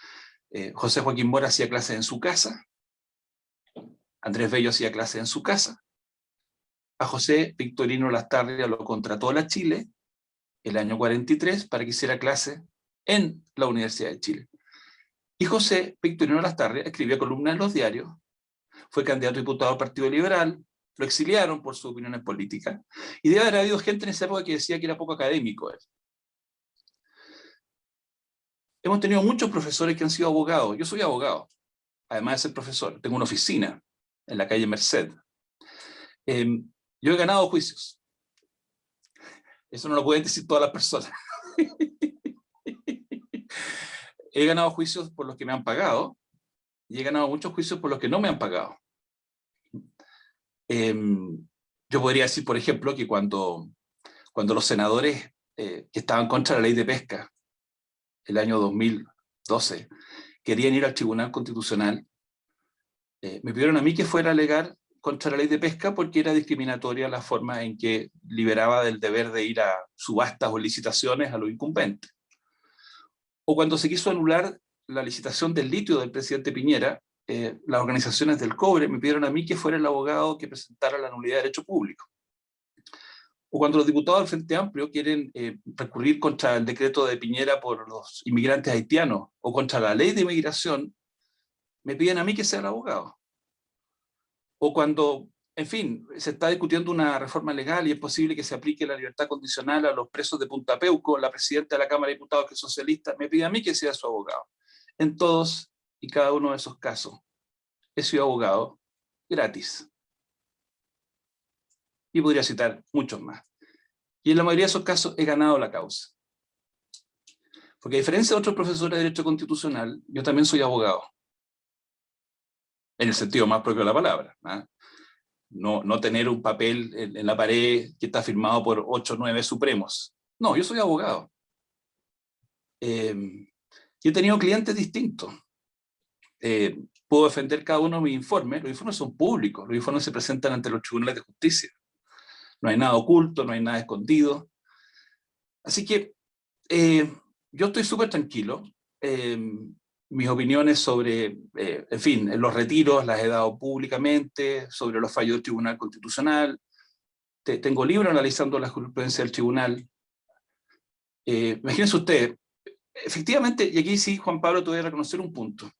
José Joaquín Mora hacía clases en su casa, Andrés Bello hacía clases en su casa, a José Victorino Lastarria lo contrató la Chile el año 43 para que hiciera clase en la Universidad de Chile. Y José Victorino Lastarria escribía columnas en los diarios, fue candidato a diputado al Partido Liberal, lo exiliaron por sus opiniones políticas, y debe haber habido gente en esa época que decía que era poco académico él. Hemos tenido muchos profesores que han sido abogados. Yo soy abogado, además de ser profesor. Tengo una oficina en la calle Merced. Yo he ganado juicios. Eso no lo pueden decir todas las personas. He ganado juicios por los que me han pagado y he ganado muchos juicios por los que no me han pagado. Yo podría decir, por ejemplo, que cuando los senadores que estaban contra la ley de pesca, el año 2012, querían ir al Tribunal Constitucional, me pidieron a mí que fuera a alegar contra la ley de pesca porque era discriminatoria la forma en que liberaba del deber de ir a subastas o licitaciones a los incumbentes. O cuando se quiso anular la licitación del litio del presidente Piñera, las organizaciones del cobre me pidieron a mí que fuera el abogado que presentara la nulidad de derecho público. O cuando los diputados del Frente Amplio quieren recurrir contra el decreto de Piñera por los inmigrantes haitianos o contra la ley de inmigración, me piden a mí que sea el abogado. O cuando, en fin, se está discutiendo una reforma legal y es posible que se aplique la libertad condicional a los presos de Punta Peuco, la presidenta de la Cámara de Diputados, que es socialista, me pide a mí que sea su abogado. En todos y cada uno de esos casos, he sido abogado gratis. Y podría citar muchos más. Y en la mayoría de esos casos he ganado la causa. Porque a diferencia de otros profesores de Derecho Constitucional, yo también soy abogado. En el sentido más propio de la palabra. No tener un papel en la pared que está firmado por 8 o 9 supremos. No, yo soy abogado. Y he tenido clientes distintos. Puedo defender cada uno de mis informes. Los informes son públicos. Los informes se presentan ante los tribunales de justicia. No hay nada oculto, no hay nada escondido. Así que yo estoy súper tranquilo. Mis opiniones sobre, en fin, los retiros las he dado públicamente, sobre los fallos del Tribunal Constitucional. Tengo libros analizando la jurisprudencia del tribunal. Imagínense ustedes, efectivamente, y aquí sí, Juan Pablo, te voy a reconocer un punto.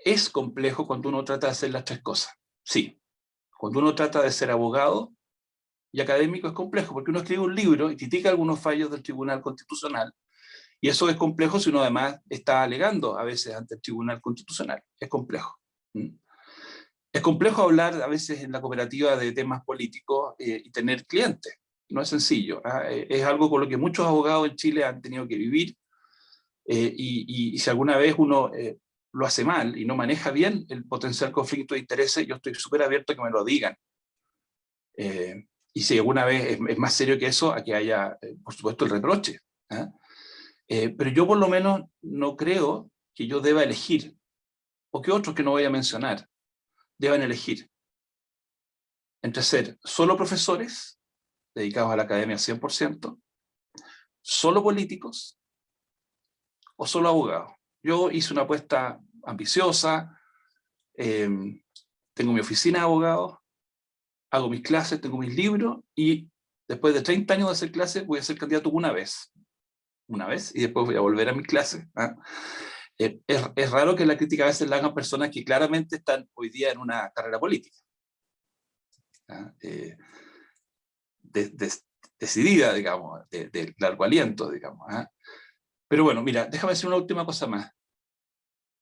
Es complejo cuando uno trata de hacer las tres cosas. Sí, cuando uno trata de ser abogado y académico es complejo, porque uno escribe un libro y critica algunos fallos del Tribunal Constitucional, y eso es complejo si uno además está alegando a veces ante el Tribunal Constitucional. Es complejo. Es complejo hablar a veces en la cooperativa de temas políticos y tener clientes. No es sencillo. Es algo con lo que muchos abogados en Chile han tenido que vivir, y si alguna vez uno lo hace mal y no maneja bien el potencial conflicto de intereses, yo estoy súper abierto a que me lo digan. Y si alguna vez es más serio que eso, a que haya, por supuesto, el reproche. Pero yo por lo menos no creo que yo deba elegir, o que otros que no voy a mencionar deban elegir entre ser solo profesores, dedicados a la academia 100%, solo políticos, o solo abogados. Yo hice una apuesta ambiciosa, tengo mi oficina de abogados, hago mis clases, tengo mis libros, y después de 30 años de hacer clases voy a ser candidato una vez, y después voy a volver a mis clases. Es raro que la crítica a veces la hagan personas que claramente están hoy día en una carrera política. Decidida, digamos, de largo aliento, digamos. Pero bueno, mira, déjame decir una última cosa más.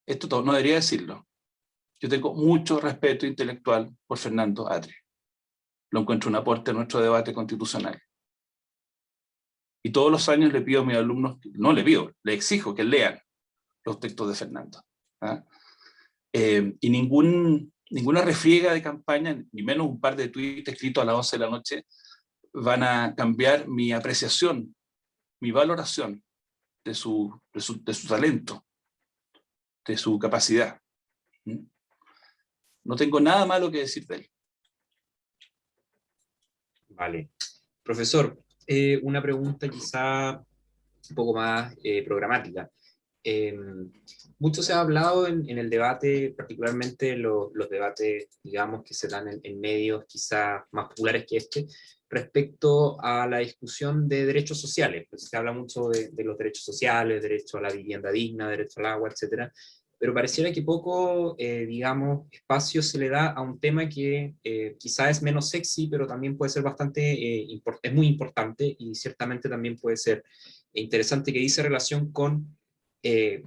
Esto no debería decirlo. Yo tengo mucho respeto intelectual por Fernando Atria. Lo encuentro un aporte a nuestro debate constitucional. Y todos los años le pido a mis alumnos, no le pido, le exijo que lean los textos de Fernando. Y ninguna refriega de campaña, ni menos un par de tweets escritos a las 11 de la noche, van a cambiar mi apreciación, mi valoración de su talento, de su capacidad. No tengo nada malo que decir de él. Vale. Profesor, una pregunta quizá un poco más programática. Mucho se ha hablado en el debate, particularmente los debates, digamos, que se dan en medios quizás más populares que este, respecto a la discusión de derechos sociales. Pues se habla mucho de los derechos sociales, derecho a la vivienda digna, derecho al agua, etcétera, pero pareciera que poco, digamos, espacio se le da a un tema que quizá es menos sexy, pero también puede ser bastante, es muy importante y ciertamente también puede ser interesante, que dice relación con,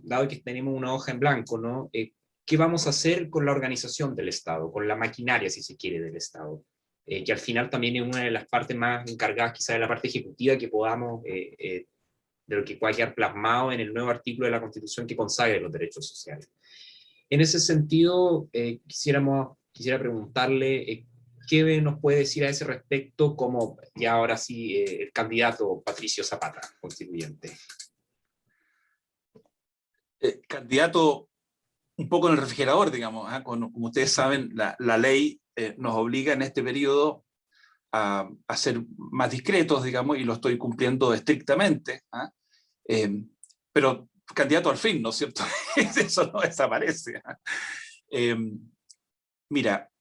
dado que tenemos una hoja en blanco, ¿no? ¿Qué vamos a hacer con la organización del Estado, con la maquinaria, si se quiere, del Estado? Que al final también es una de las partes más encargadas quizá de la parte ejecutiva que podamos de lo que pueda quedar plasmado en el nuevo artículo de la Constitución que consagre los derechos sociales. En ese sentido, quisiera preguntarle qué nos puede decir a ese respecto, como ya ahora sí el candidato Patricio Zapata, constituyente. Candidato un poco en el refrigerador, digamos. Como ustedes saben, la ley nos obliga en este periodo a ser más discretos, digamos, y lo estoy cumpliendo estrictamente. Pero candidato al fin, ¿no es cierto? Eso no desaparece. Mira,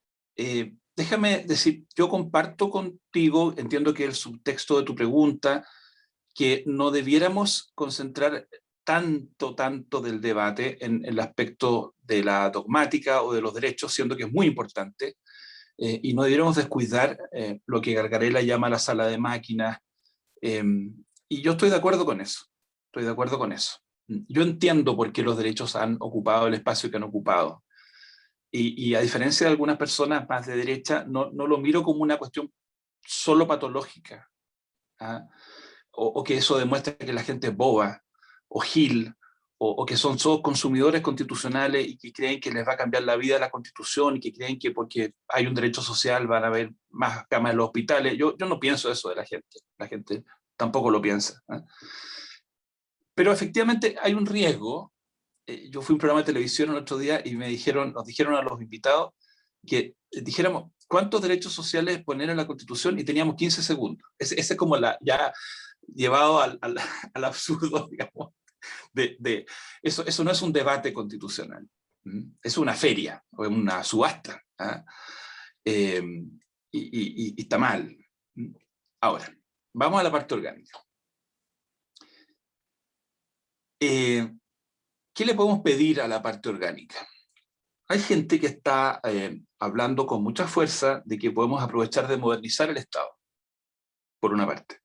déjame decir, yo comparto contigo, entiendo que el subtexto de tu pregunta, que no debiéramos concentrar tanto del debate en el aspecto de la dogmática o de los derechos, siendo que es muy importante, y no debiéramos descuidar lo que Gargarella llama la sala de máquinas, y yo estoy de acuerdo con eso, Yo entiendo por qué los derechos han ocupado el espacio que han ocupado, y a diferencia de algunas personas más de derecha, no lo miro como una cuestión solo patológica, o que eso demuestra que la gente es boba, o gil, o que son todos consumidores constitucionales y que creen que les va a cambiar la vida la Constitución y que creen que porque hay un derecho social van a haber más camas en los hospitales. Yo no pienso eso de la gente tampoco lo piensa. Pero efectivamente hay un riesgo. Yo fui a un programa de televisión el otro día y nos dijeron a los invitados que dijéramos cuántos derechos sociales poner en la Constitución y teníamos 15 segundos. Ese es como ya llevado al absurdo, digamos. Eso no es un debate constitucional, es una feria o una subasta, y está mal. Ahora, vamos a la parte orgánica. ¿Qué le podemos pedir a la parte orgánica? Hay gente que está hablando con mucha fuerza de que podemos aprovechar de modernizar el Estado, por una parte.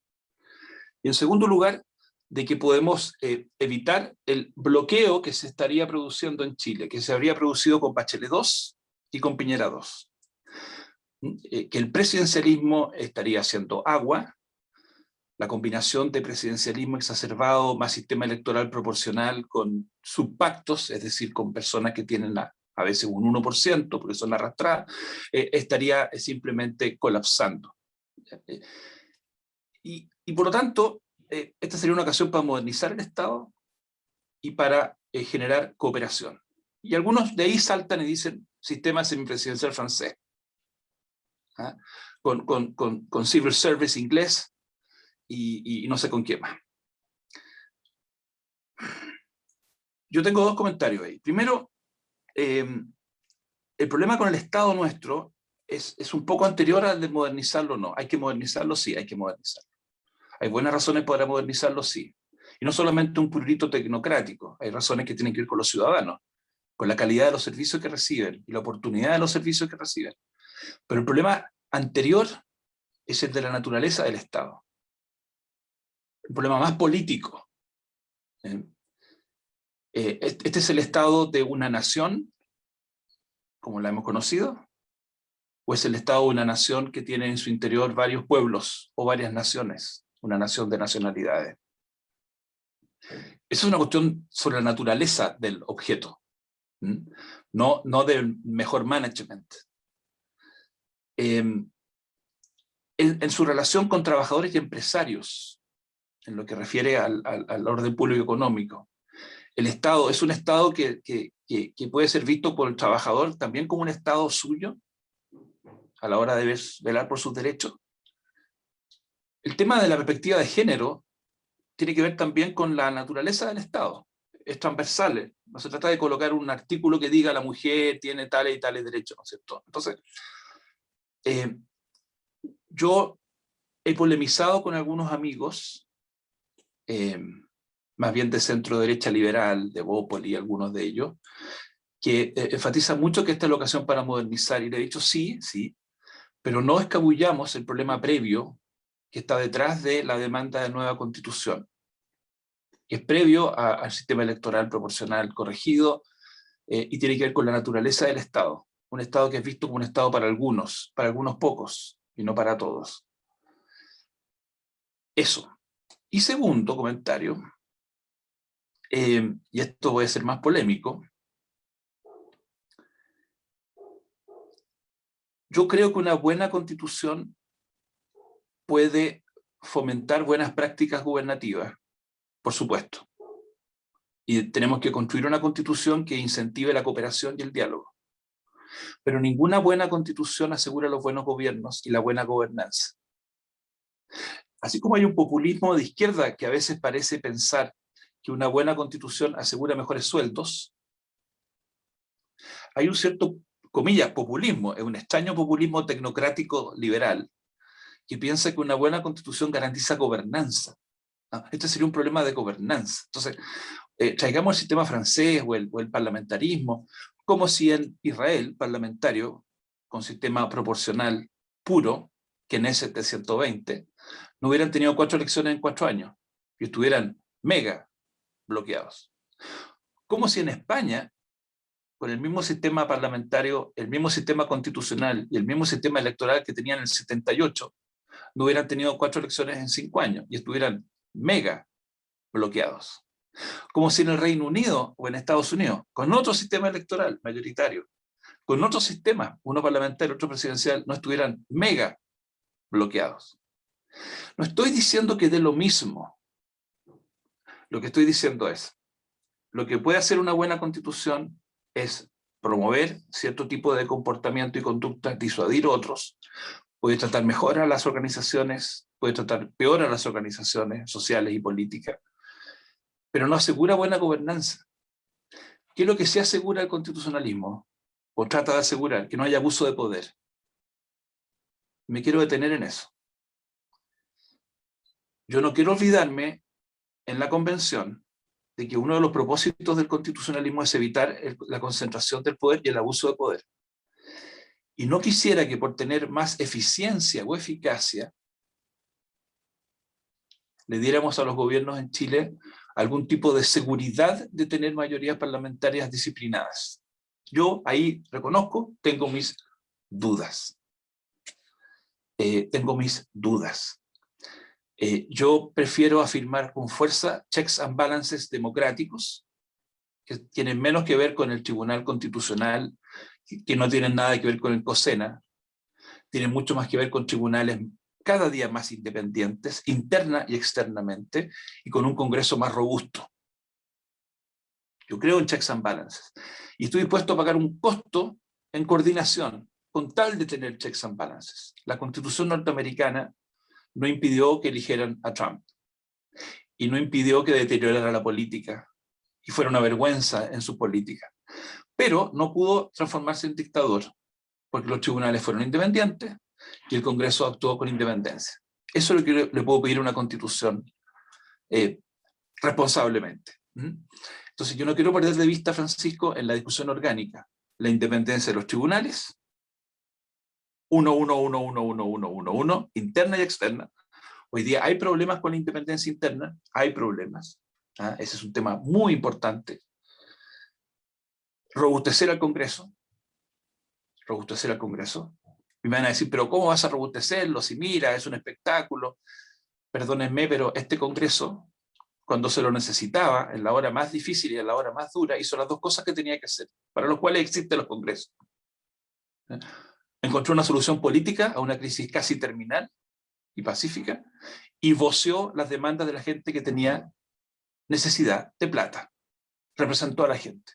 Y en segundo lugar, de que podemos evitar el bloqueo que se estaría produciendo en Chile, que se habría producido con Bachelet 2 y con Piñera 2. Que el presidencialismo estaría haciendo agua, la combinación de presidencialismo exacerbado más sistema electoral proporcional con subpactos, es decir, con personas que tienen a veces un 1%, porque son arrastradas, estaría simplemente colapsando. Y por lo tanto, esta sería una ocasión para modernizar el Estado y para generar cooperación. Y algunos de ahí saltan y dicen sistema semipresidencial francés, con civil service inglés y no sé con qué más. Yo tengo dos comentarios ahí. Primero, el problema con el Estado nuestro es un poco anterior al de modernizarlo o no. ¿Hay que modernizarlo? Sí, hay que modernizarlo. Hay buenas razones para modernizarlo, sí. Y no solamente un prurito tecnocrático, hay razones que tienen que ver con los ciudadanos, con la calidad de los servicios que reciben y la oportunidad de los servicios que reciben. Pero el problema anterior es el de la naturaleza del Estado. El problema más político. Este es el Estado de una nación, como la hemos conocido, o es el Estado de una nación que tiene en su interior varios pueblos o varias naciones, una nación de nacionalidades. Esa es una cuestión sobre la naturaleza del objeto, no del mejor management. En su relación con trabajadores y empresarios, en lo que refiere al orden público económico, el Estado es un Estado que puede ser visto por el trabajador también como un Estado suyo, a la hora de velar por sus derechos. El tema de la perspectiva de género tiene que ver también con la naturaleza del Estado. Es transversal. No se trata de colocar un artículo que diga la mujer tiene tales y tales derechos, ¿no es cierto? Entonces, yo he polemizado con algunos amigos, más bien de centro derecha liberal, de Bópoli, algunos de ellos, que enfatizan mucho que esta es la ocasión para modernizar, y le he dicho sí, sí, pero no escabullamos el problema previo que está detrás de la demanda de nueva constitución, que es previo al sistema electoral proporcional corregido, y tiene que ver con la naturaleza del Estado. Un Estado que es visto como un Estado para algunos pocos, y no para todos. Eso. Y segundo comentario, y esto puede ser más polémico, yo creo que una buena constitución puede fomentar buenas prácticas gubernativas, por supuesto. Y tenemos que construir una constitución que incentive la cooperación y el diálogo. Pero ninguna buena constitución asegura los buenos gobiernos y la buena gobernanza. Así como hay un populismo de izquierda que a veces parece pensar que una buena constitución asegura mejores sueldos, hay un cierto, comillas, populismo, es un extraño populismo tecnocrático liberal, que piensa que una buena constitución garantiza gobernanza. Este sería un problema de gobernanza. Entonces, traigamos el sistema francés o el parlamentarismo, como si en Israel, parlamentario, con sistema proporcional puro, Knesset de 120, no hubieran tenido 4 elecciones en 4 años, y estuvieran mega bloqueados. Como si en España, con el mismo sistema parlamentario, el mismo sistema constitucional y el mismo sistema electoral que tenían en el 78, no hubieran tenido 4 elecciones en 5 años, y estuvieran mega bloqueados. Como si en el Reino Unido o en Estados Unidos, con otro sistema electoral mayoritario, con otro sistema, uno parlamentario, otro presidencial, no estuvieran mega bloqueados. No estoy diciendo que dé lo mismo. Lo que estoy diciendo es, lo que puede hacer una buena constitución es promover cierto tipo de comportamiento y conducta, disuadir otros, puede tratar mejor a las organizaciones, puede tratar peor a las organizaciones sociales y políticas, pero no asegura buena gobernanza. ¿Qué es lo que sí asegura el constitucionalismo? O trata de asegurar que no haya abuso de poder. Me quiero detener en eso. Yo no quiero olvidarme en la convención de que uno de los propósitos del constitucionalismo es evitar la concentración del poder y el abuso de poder. Y no quisiera que por tener más eficiencia o eficacia le diéramos a los gobiernos en Chile algún tipo de seguridad de tener mayorías parlamentarias disciplinadas. Yo ahí reconozco, tengo mis dudas. Yo prefiero afirmar con fuerza checks and balances democráticos, que tienen menos que ver con el Tribunal Constitucional, que no tienen nada que ver con el COSENA, tienen mucho más que ver con tribunales cada día más independientes, interna y externamente, y con un Congreso más robusto. Yo creo en checks and balances. Y estoy dispuesto a pagar un costo en coordinación, con tal de tener checks and balances. La Constitución norteamericana no impidió que eligieran a Trump, y no impidió que deteriorara la política, y fuera una vergüenza en su política. Pero no pudo transformarse en dictador, porque los tribunales fueron independientes, y el Congreso actuó con independencia. Eso es lo que le puedo pedir a una constitución responsablemente. Entonces yo no quiero perder de vista, Francisco, en la discusión orgánica, la independencia de los tribunales, 1, interna y externa. Hoy día hay problemas con la independencia interna, hay problemas. Ese es un tema muy importante. Robustecer al Congreso. Y me van a decir, pero ¿cómo vas a robustecerlo? Si mira, es un espectáculo. Perdónenme, pero este Congreso, cuando se lo necesitaba, en la hora más difícil y en la hora más dura, hizo las dos cosas que tenía que hacer, para los cuales existen los Congresos. Encontró una solución política a una crisis casi terminal y pacífica, y voceó las demandas de la gente que tenía necesidad de plata. Representó a la gente.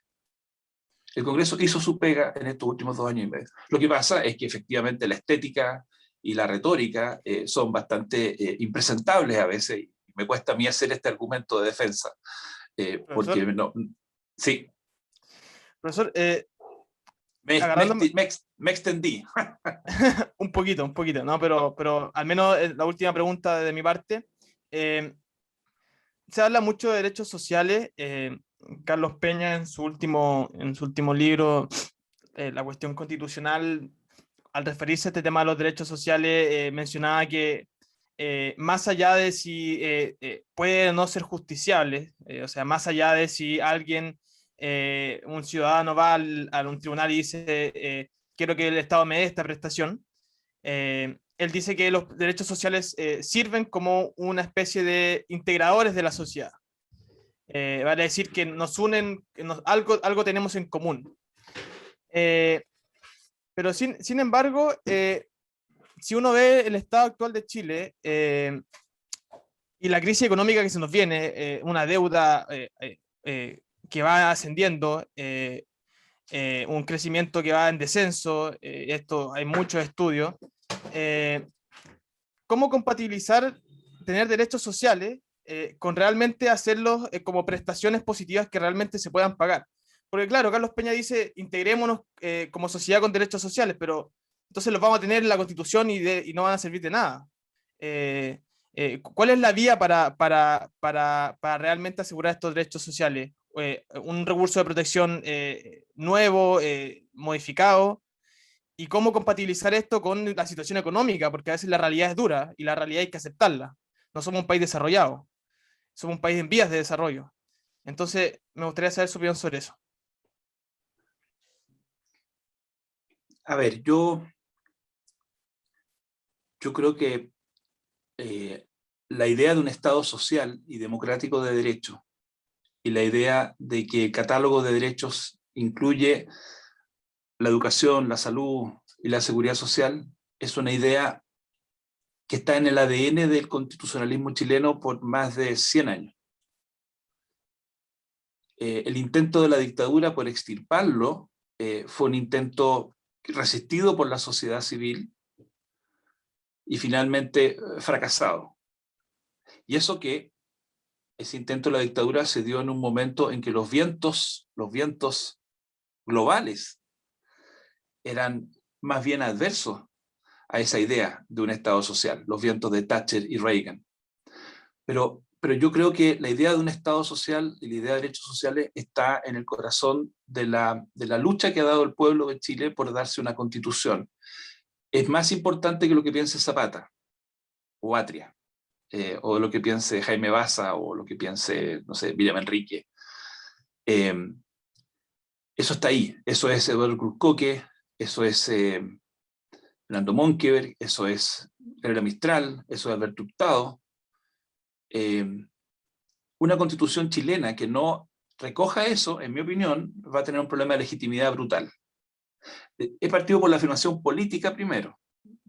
El Congreso hizo su pega en estos últimos 2 años y medio. Lo que pasa es que efectivamente la estética y la retórica son bastante impresentables a veces, y Me cuesta a mí hacer este argumento de defensa, porque no, sí. Profesor, Me extendí. un poquito, ¿no? Pero al menos la última pregunta de mi parte. Se habla mucho de derechos sociales. Carlos Peña en su último libro, La cuestión constitucional, al referirse a este tema de los derechos sociales, mencionaba que más allá de si puede o no ser justiciable, o sea, más allá de si alguien, un ciudadano va a un tribunal y dice, quiero que el Estado me dé esta prestación, él dice que los derechos sociales sirven como una especie de integradores de la sociedad. Vale decir que nos unen, que algo tenemos en común. Pero sin embargo, si uno ve el estado actual de Chile y la crisis económica que se nos viene, una deuda que va ascendiendo, un crecimiento que va en descenso, esto hay muchos estudios, ¿cómo compatibilizar tener derechos sociales con realmente hacerlos como prestaciones positivas que realmente se puedan pagar? Porque claro, Carlos Peña dice, integrémonos como sociedad con derechos sociales, pero entonces los vamos a tener en la Constitución y no van a servir de nada. ¿Cuál es la vía para realmente asegurar estos derechos sociales? Un recurso de protección nuevo, modificado, y cómo compatibilizar esto con la situación económica, porque a veces la realidad es dura y la realidad hay que aceptarla. No somos un país desarrollado, somos un país en vías de desarrollo. Entonces, me gustaría saber su opinión sobre eso. A ver, yo creo que la idea de un Estado social y democrático de derecho y la idea de que el catálogo de derechos incluye la educación, la salud y la seguridad social es una idea que está en el ADN del constitucionalismo chileno por más de 100 años. El intento de la dictadura por extirparlo fue un intento resistido por la sociedad civil y finalmente fracasado. Y eso que ese intento de la dictadura se dio en un momento en que los vientos globales eran más bien adversos a esa idea de un Estado social, los vientos de Thatcher y Reagan. Pero yo creo que la idea de un Estado social y la idea de derechos sociales está en el corazón de la lucha que ha dado el pueblo de Chile por darse una constitución. Es más importante que lo que piense Zapata o Atria, o lo que piense Jaime Baza, o lo que piense, no sé, William Enrique. Eso está ahí, eso es Eduardo Cruz Coque, eso es Fernando Monkeberg, eso es Gabriela Mistral, eso es Alberto Hurtado. Una constitución chilena que no recoja eso, en mi opinión, va a tener un problema de legitimidad brutal. He partido por la afirmación política primero.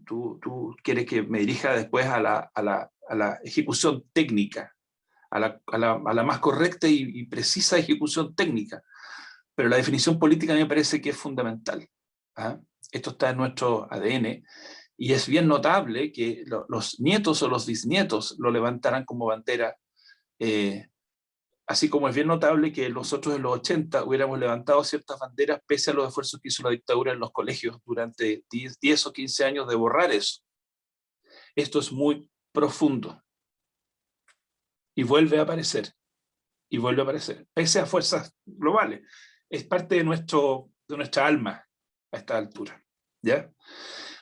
Tú quieres que me dirija después a la ejecución técnica, a la más correcta y precisa ejecución técnica. Pero la definición política a mí me parece que es fundamental. ¿Ah? Esto está en nuestro ADN y es bien notable que los nietos o los bisnietos lo levantaran como bandera, así como es bien notable que nosotros en los 80 hubiéramos levantado ciertas banderas pese a los esfuerzos que hizo la dictadura en los colegios durante 10 o 15 años de borrar eso. Esto es muy profundo y vuelve a aparecer, pese a fuerzas globales. Es parte de nuestra alma a esta altura, ¿ya?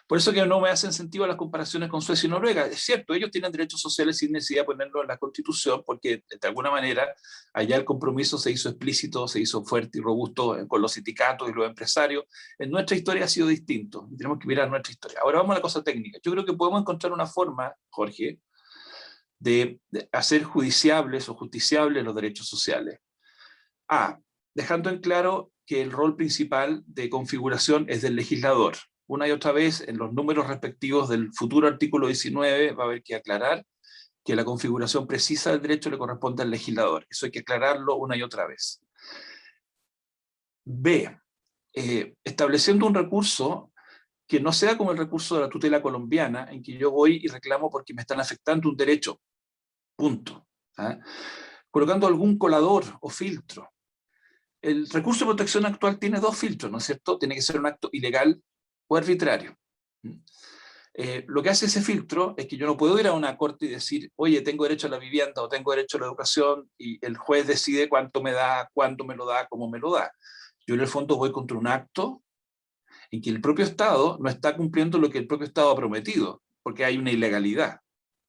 Por eso que no me hacen sentido las comparaciones con Suecia y Noruega. Es cierto, ellos tienen derechos sociales sin necesidad de ponerlo en la Constitución, porque de alguna manera allá el compromiso se hizo explícito, se hizo fuerte y robusto con los sindicatos y los empresarios. En nuestra historia ha sido distinto, y tenemos que mirar nuestra historia. Ahora vamos a la cosa técnica. Yo creo que podemos encontrar una forma, Jorge, de hacer judiciables o justiciables los derechos sociales. Dejando en claro que el rol principal de configuración es del legislador. Una y otra vez, en los números respectivos del futuro artículo 19, va a haber que aclarar que la configuración precisa del derecho le corresponde al legislador. Eso hay que aclararlo una y otra vez. B, estableciendo un recurso que no sea como el recurso de la tutela colombiana, en que yo voy y reclamo porque me están afectando un derecho punto. ¿Ah? Colocando algún colador o filtro. El recurso de protección actual tiene dos filtros, ¿no es cierto? Tiene que ser un acto ilegal o arbitrario. Lo que hace ese filtro es que yo no puedo ir a una corte y decir, oye, tengo derecho a la vivienda o tengo derecho a la educación, y el juez decide cuánto me da, cuándo me lo da, cómo me lo da. Yo en el fondo voy contra un acto en que el propio Estado no está cumpliendo lo que el propio Estado ha prometido, porque hay una ilegalidad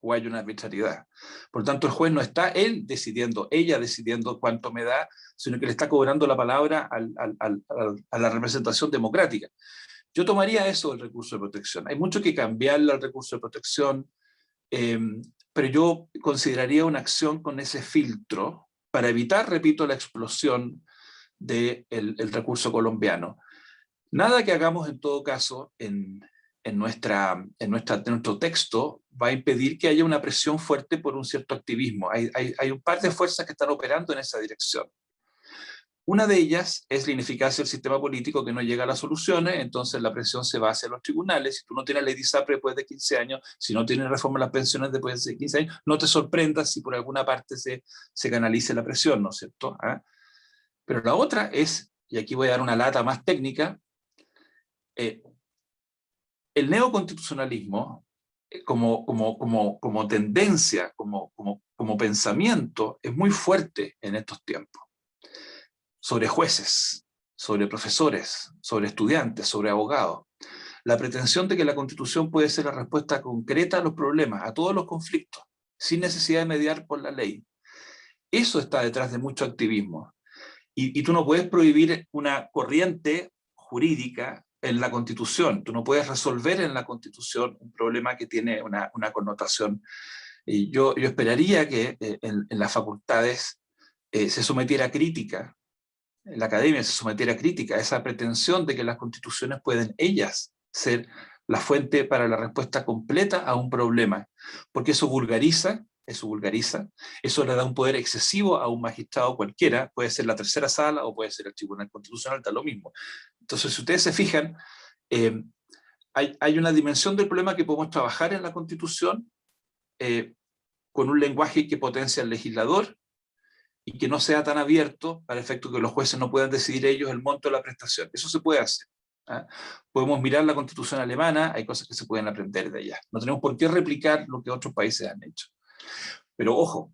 o hay una arbitrariedad. Por tanto, el juez no está él decidiendo, ella decidiendo cuánto me da, sino que le está cobrando la palabra a la representación democrática. Yo tomaría eso del recurso de protección. Hay mucho que cambiarle al recurso de protección, pero yo consideraría una acción con ese filtro para evitar, repito, la explosión del recurso colombiano. Nada que hagamos en todo caso en nuestro texto va a impedir que haya una presión fuerte por un cierto activismo. Hay un par de fuerzas que están operando en esa dirección. Una de ellas es la ineficacia del sistema político que no llega a las soluciones, entonces la presión se va hacia los tribunales. Si tú no tienes ley de ISAPRE después de 15 años, si no tienes reforma de las pensiones después de 15 años, no te sorprendas si por alguna parte se canalice la presión, ¿no es cierto? ¿Ah? Pero la otra es, y aquí voy a dar una lata más técnica, el neoconstitucionalismo como tendencia, como pensamiento, es muy fuerte en estos tiempos. Sobre jueces, sobre profesores, sobre estudiantes, sobre abogados. La pretensión de que la Constitución puede ser la respuesta concreta a los problemas, a todos los conflictos, sin necesidad de mediar por la ley. Eso está detrás de mucho activismo. Y tú no puedes prohibir una corriente jurídica en la Constitución. Tú no puedes resolver en la Constitución un problema que tiene una connotación. Y yo esperaría que en las facultades se sometiera a crítica, en la academia se sometiera a crítica a esa pretensión de que las constituciones pueden ellas ser la fuente para la respuesta completa a un problema, porque eso vulgariza, eso le da un poder excesivo a un magistrado cualquiera, puede ser la tercera sala o puede ser el Tribunal Constitucional, da lo mismo. Entonces, si ustedes se fijan, hay una dimensión del problema que podemos trabajar en la Constitución con un lenguaje que potencia al legislador, y que no sea tan abierto para efecto que los jueces no puedan decidir ellos el monto de la prestación. Eso se puede hacer. ¿Ah? Podemos mirar la Constitución alemana, hay cosas que se pueden aprender de allá. No tenemos por qué replicar lo que otros países han hecho. Pero ojo,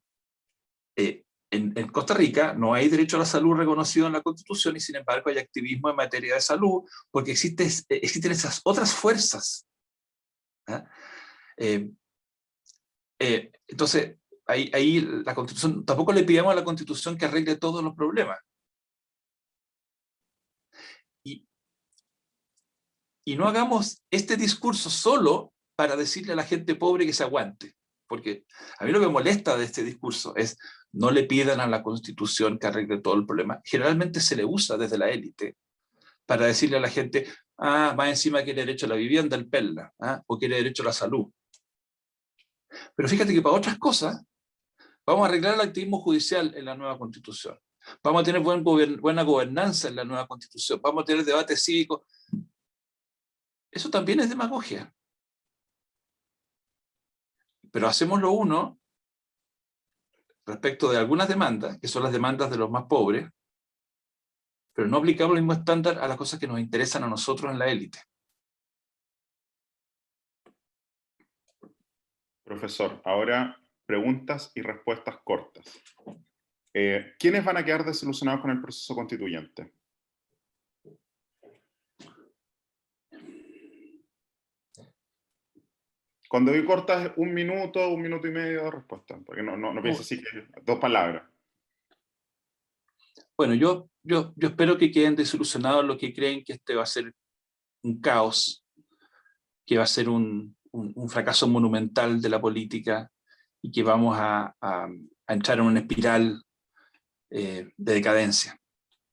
en Costa Rica no hay derecho a la salud reconocido en la Constitución, y sin embargo hay activismo en materia de salud, porque existen esas otras fuerzas. ¿Ah? Entonces, ahí la Constitución, tampoco le pidamos a la Constitución que arregle todos los problemas. Y no hagamos este discurso solo para decirle a la gente pobre que se aguante. Porque a mí lo que me molesta de este discurso es, no le pidan a la Constitución que arregle todo el problema. Generalmente se le usa desde la élite para decirle a la gente, más encima quiere derecho a la vivienda, el PELLA, o quiere derecho a la salud. Pero fíjate que para otras cosas, vamos a arreglar el activismo judicial en la nueva Constitución. Vamos a tener buena gobernanza en la nueva Constitución. Vamos a tener debate cívico. Eso también es demagogia. Pero hacemos lo uno respecto de algunas demandas, que son las demandas de los más pobres, pero no aplicamos el mismo estándar a las cosas que nos interesan a nosotros en la élite. Profesor, ahora preguntas y respuestas cortas. ¿Quiénes van a quedar desilusionados con el proceso constituyente? Cuando digo cortas, 1 minuto, 1 minuto y medio de respuesta, porque no pienso así que 2 palabras. Bueno, yo espero que queden desilusionados los que creen que este va a ser un caos, que va a ser un fracaso monumental de la política, y que vamos a entrar en una espiral de decadencia.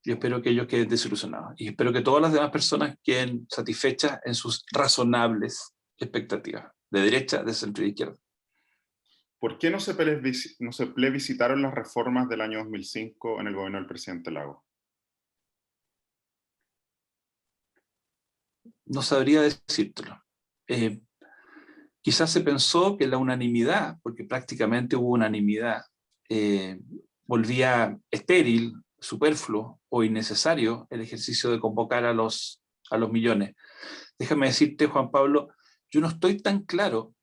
Yo espero que ellos queden desilusionados, y espero que todas las demás personas queden satisfechas en sus razonables expectativas, de derecha, de centro y de izquierda. ¿Por qué no se plebiscitaron las reformas del año 2005 en el gobierno del presidente Lagos? No sabría decírtelo. Quizás se pensó que la unanimidad, porque prácticamente hubo unanimidad, volvía estéril, superfluo o innecesario el ejercicio de convocar a los millones. Déjame decirte, Juan Pablo, yo no estoy tan claro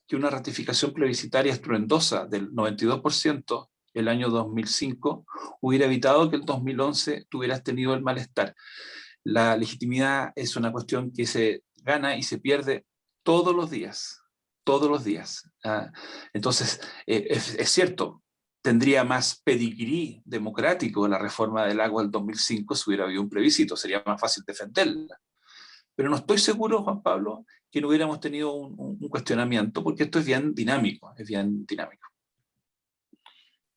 que una ratificación plebiscitaria estruendosa del 92% el año 2005 hubiera evitado que el 2011 tuvieras tenido el malestar. La legitimidad es una cuestión que se gana y se pierde todos los días, todos los días. Entonces, es cierto, tendría más pedigrí democrático la reforma del agua del 2005 si hubiera habido un plebiscito, sería más fácil defenderla. Pero no estoy seguro, Juan Pablo, que no hubiéramos tenido un cuestionamiento, porque esto es bien dinámico, es bien dinámico.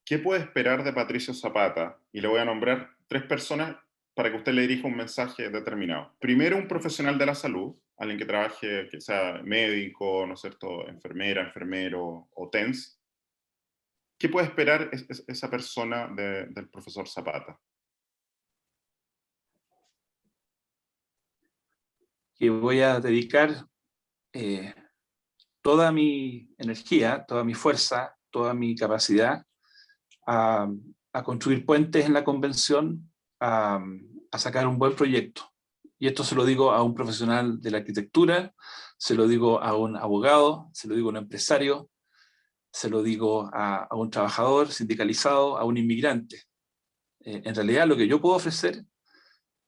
¿Qué puede esperar de Patricio Zapata? Y le voy a nombrar 3 personas para que usted le dirija un mensaje determinado. Primero, un profesional de la salud, alguien que trabaje, que sea médico, ¿no es cierto?, enfermera, enfermero o TENS. ¿Qué puede esperar esa persona del profesor Zapata? Que voy a dedicar toda mi energía, toda mi fuerza, toda mi capacidad a construir puentes en la convención, a sacar un buen proyecto. Y esto se lo digo a un profesional de la arquitectura, se lo digo a un abogado, se lo digo a un empresario, se lo digo a un trabajador sindicalizado, a un inmigrante. En realidad lo que yo puedo ofrecer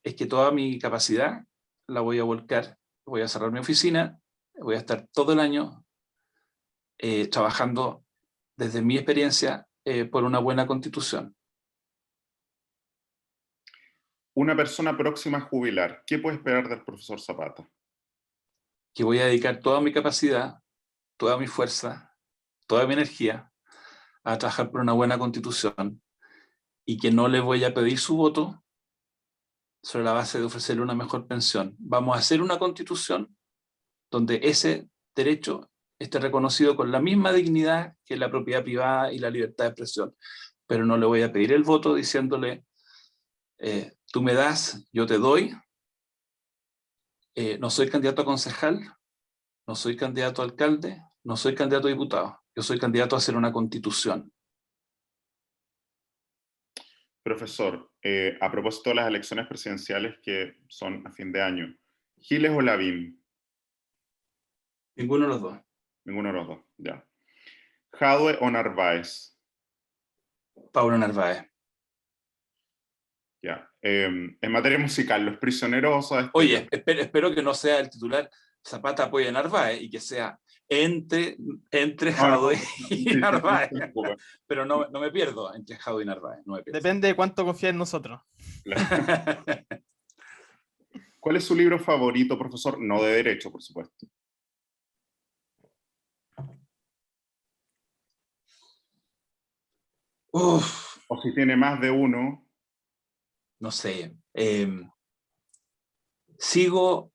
es que toda mi capacidad la voy a volcar, voy a cerrar mi oficina, voy a estar todo el año trabajando desde mi experiencia por una buena constitución. Una persona próxima a jubilar, ¿qué puede esperar del profesor Zapata? Que voy a dedicar toda mi capacidad, toda mi fuerza, toda mi energía a trabajar por una buena constitución y que no le voy a pedir su voto sobre la base de ofrecerle una mejor pensión. Vamos a hacer una constitución donde ese derecho esté reconocido con la misma dignidad que la propiedad privada y la libertad de expresión. Pero no le voy a pedir el voto diciéndole, tú me das, yo te doy. No soy candidato a concejal, no soy candidato a alcalde, no soy candidato a diputado. Yo soy candidato a hacer una constitución. Profesor, a propósito de las elecciones presidenciales que son a fin de año, ¿Giles o Lavín? Ninguno de los dos. Ninguno de los dos, ya. ¿Jadwe o Narváez? Pablo Narváez. Ya. En materia musical, Los Prisioneros o Soda Stereo. Oye, espero que no sea el titular Zapata apoya a Narváez y que sea entre Jadwe y Narváez. Pero no me pierdo entre Jadwe y Narváez. No me pierdo. Depende de cuánto confía en nosotros. Claro. ¿Cuál es su libro favorito, profesor? No de derecho, por supuesto. Uf, O si tiene más de uno. no sé. Sigo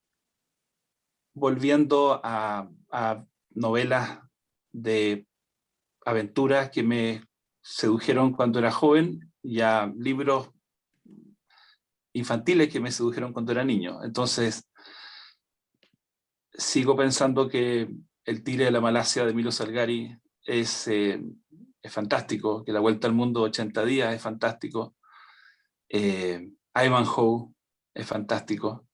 volviendo a novelas de aventuras que me sedujeron cuando era joven y a libros infantiles que me sedujeron cuando era niño. Entonces, sigo pensando que El Tigre de la Malasia de Milo Salgari es fantástico, que La Vuelta al Mundo 80 días es fantástico, Ivanhoe es fantástico.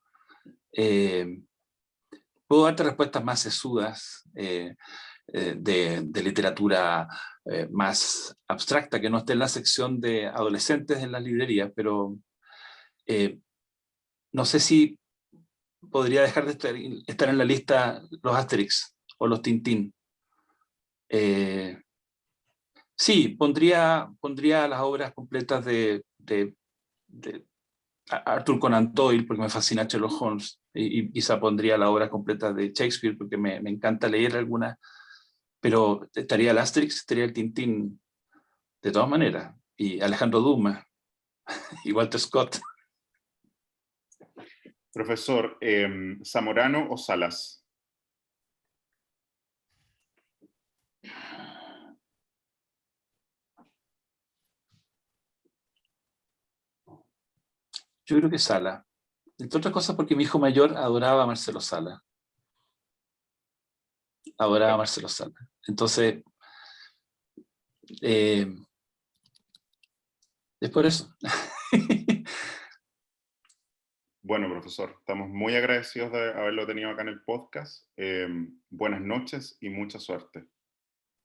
Puedo darte respuestas más sesudas de literatura más abstracta, que no esté en la sección de adolescentes en las librerías, pero no sé si podría dejar de estar en la lista los Asterix o los Tintín. Sí, pondría las obras completas de Arthur Conan Doyle, porque me fascina Sherlock Holmes, y quizá pondría la obra completa de Shakespeare, porque me encanta leer algunas, pero estaría el Asterix, estaría el Tintín, de todas maneras, y Alejandro Dumas, y Walter Scott. Profesor, ¿Zamorano o Salas? Yo creo que Sala. Entre otras cosas porque mi hijo mayor adoraba a Marcelo Sala. adoraba a Marcelo Sala. Entonces, es por eso. Bueno, profesor, estamos muy agradecidos de haberlo tenido acá en el podcast. Buenas noches y mucha suerte.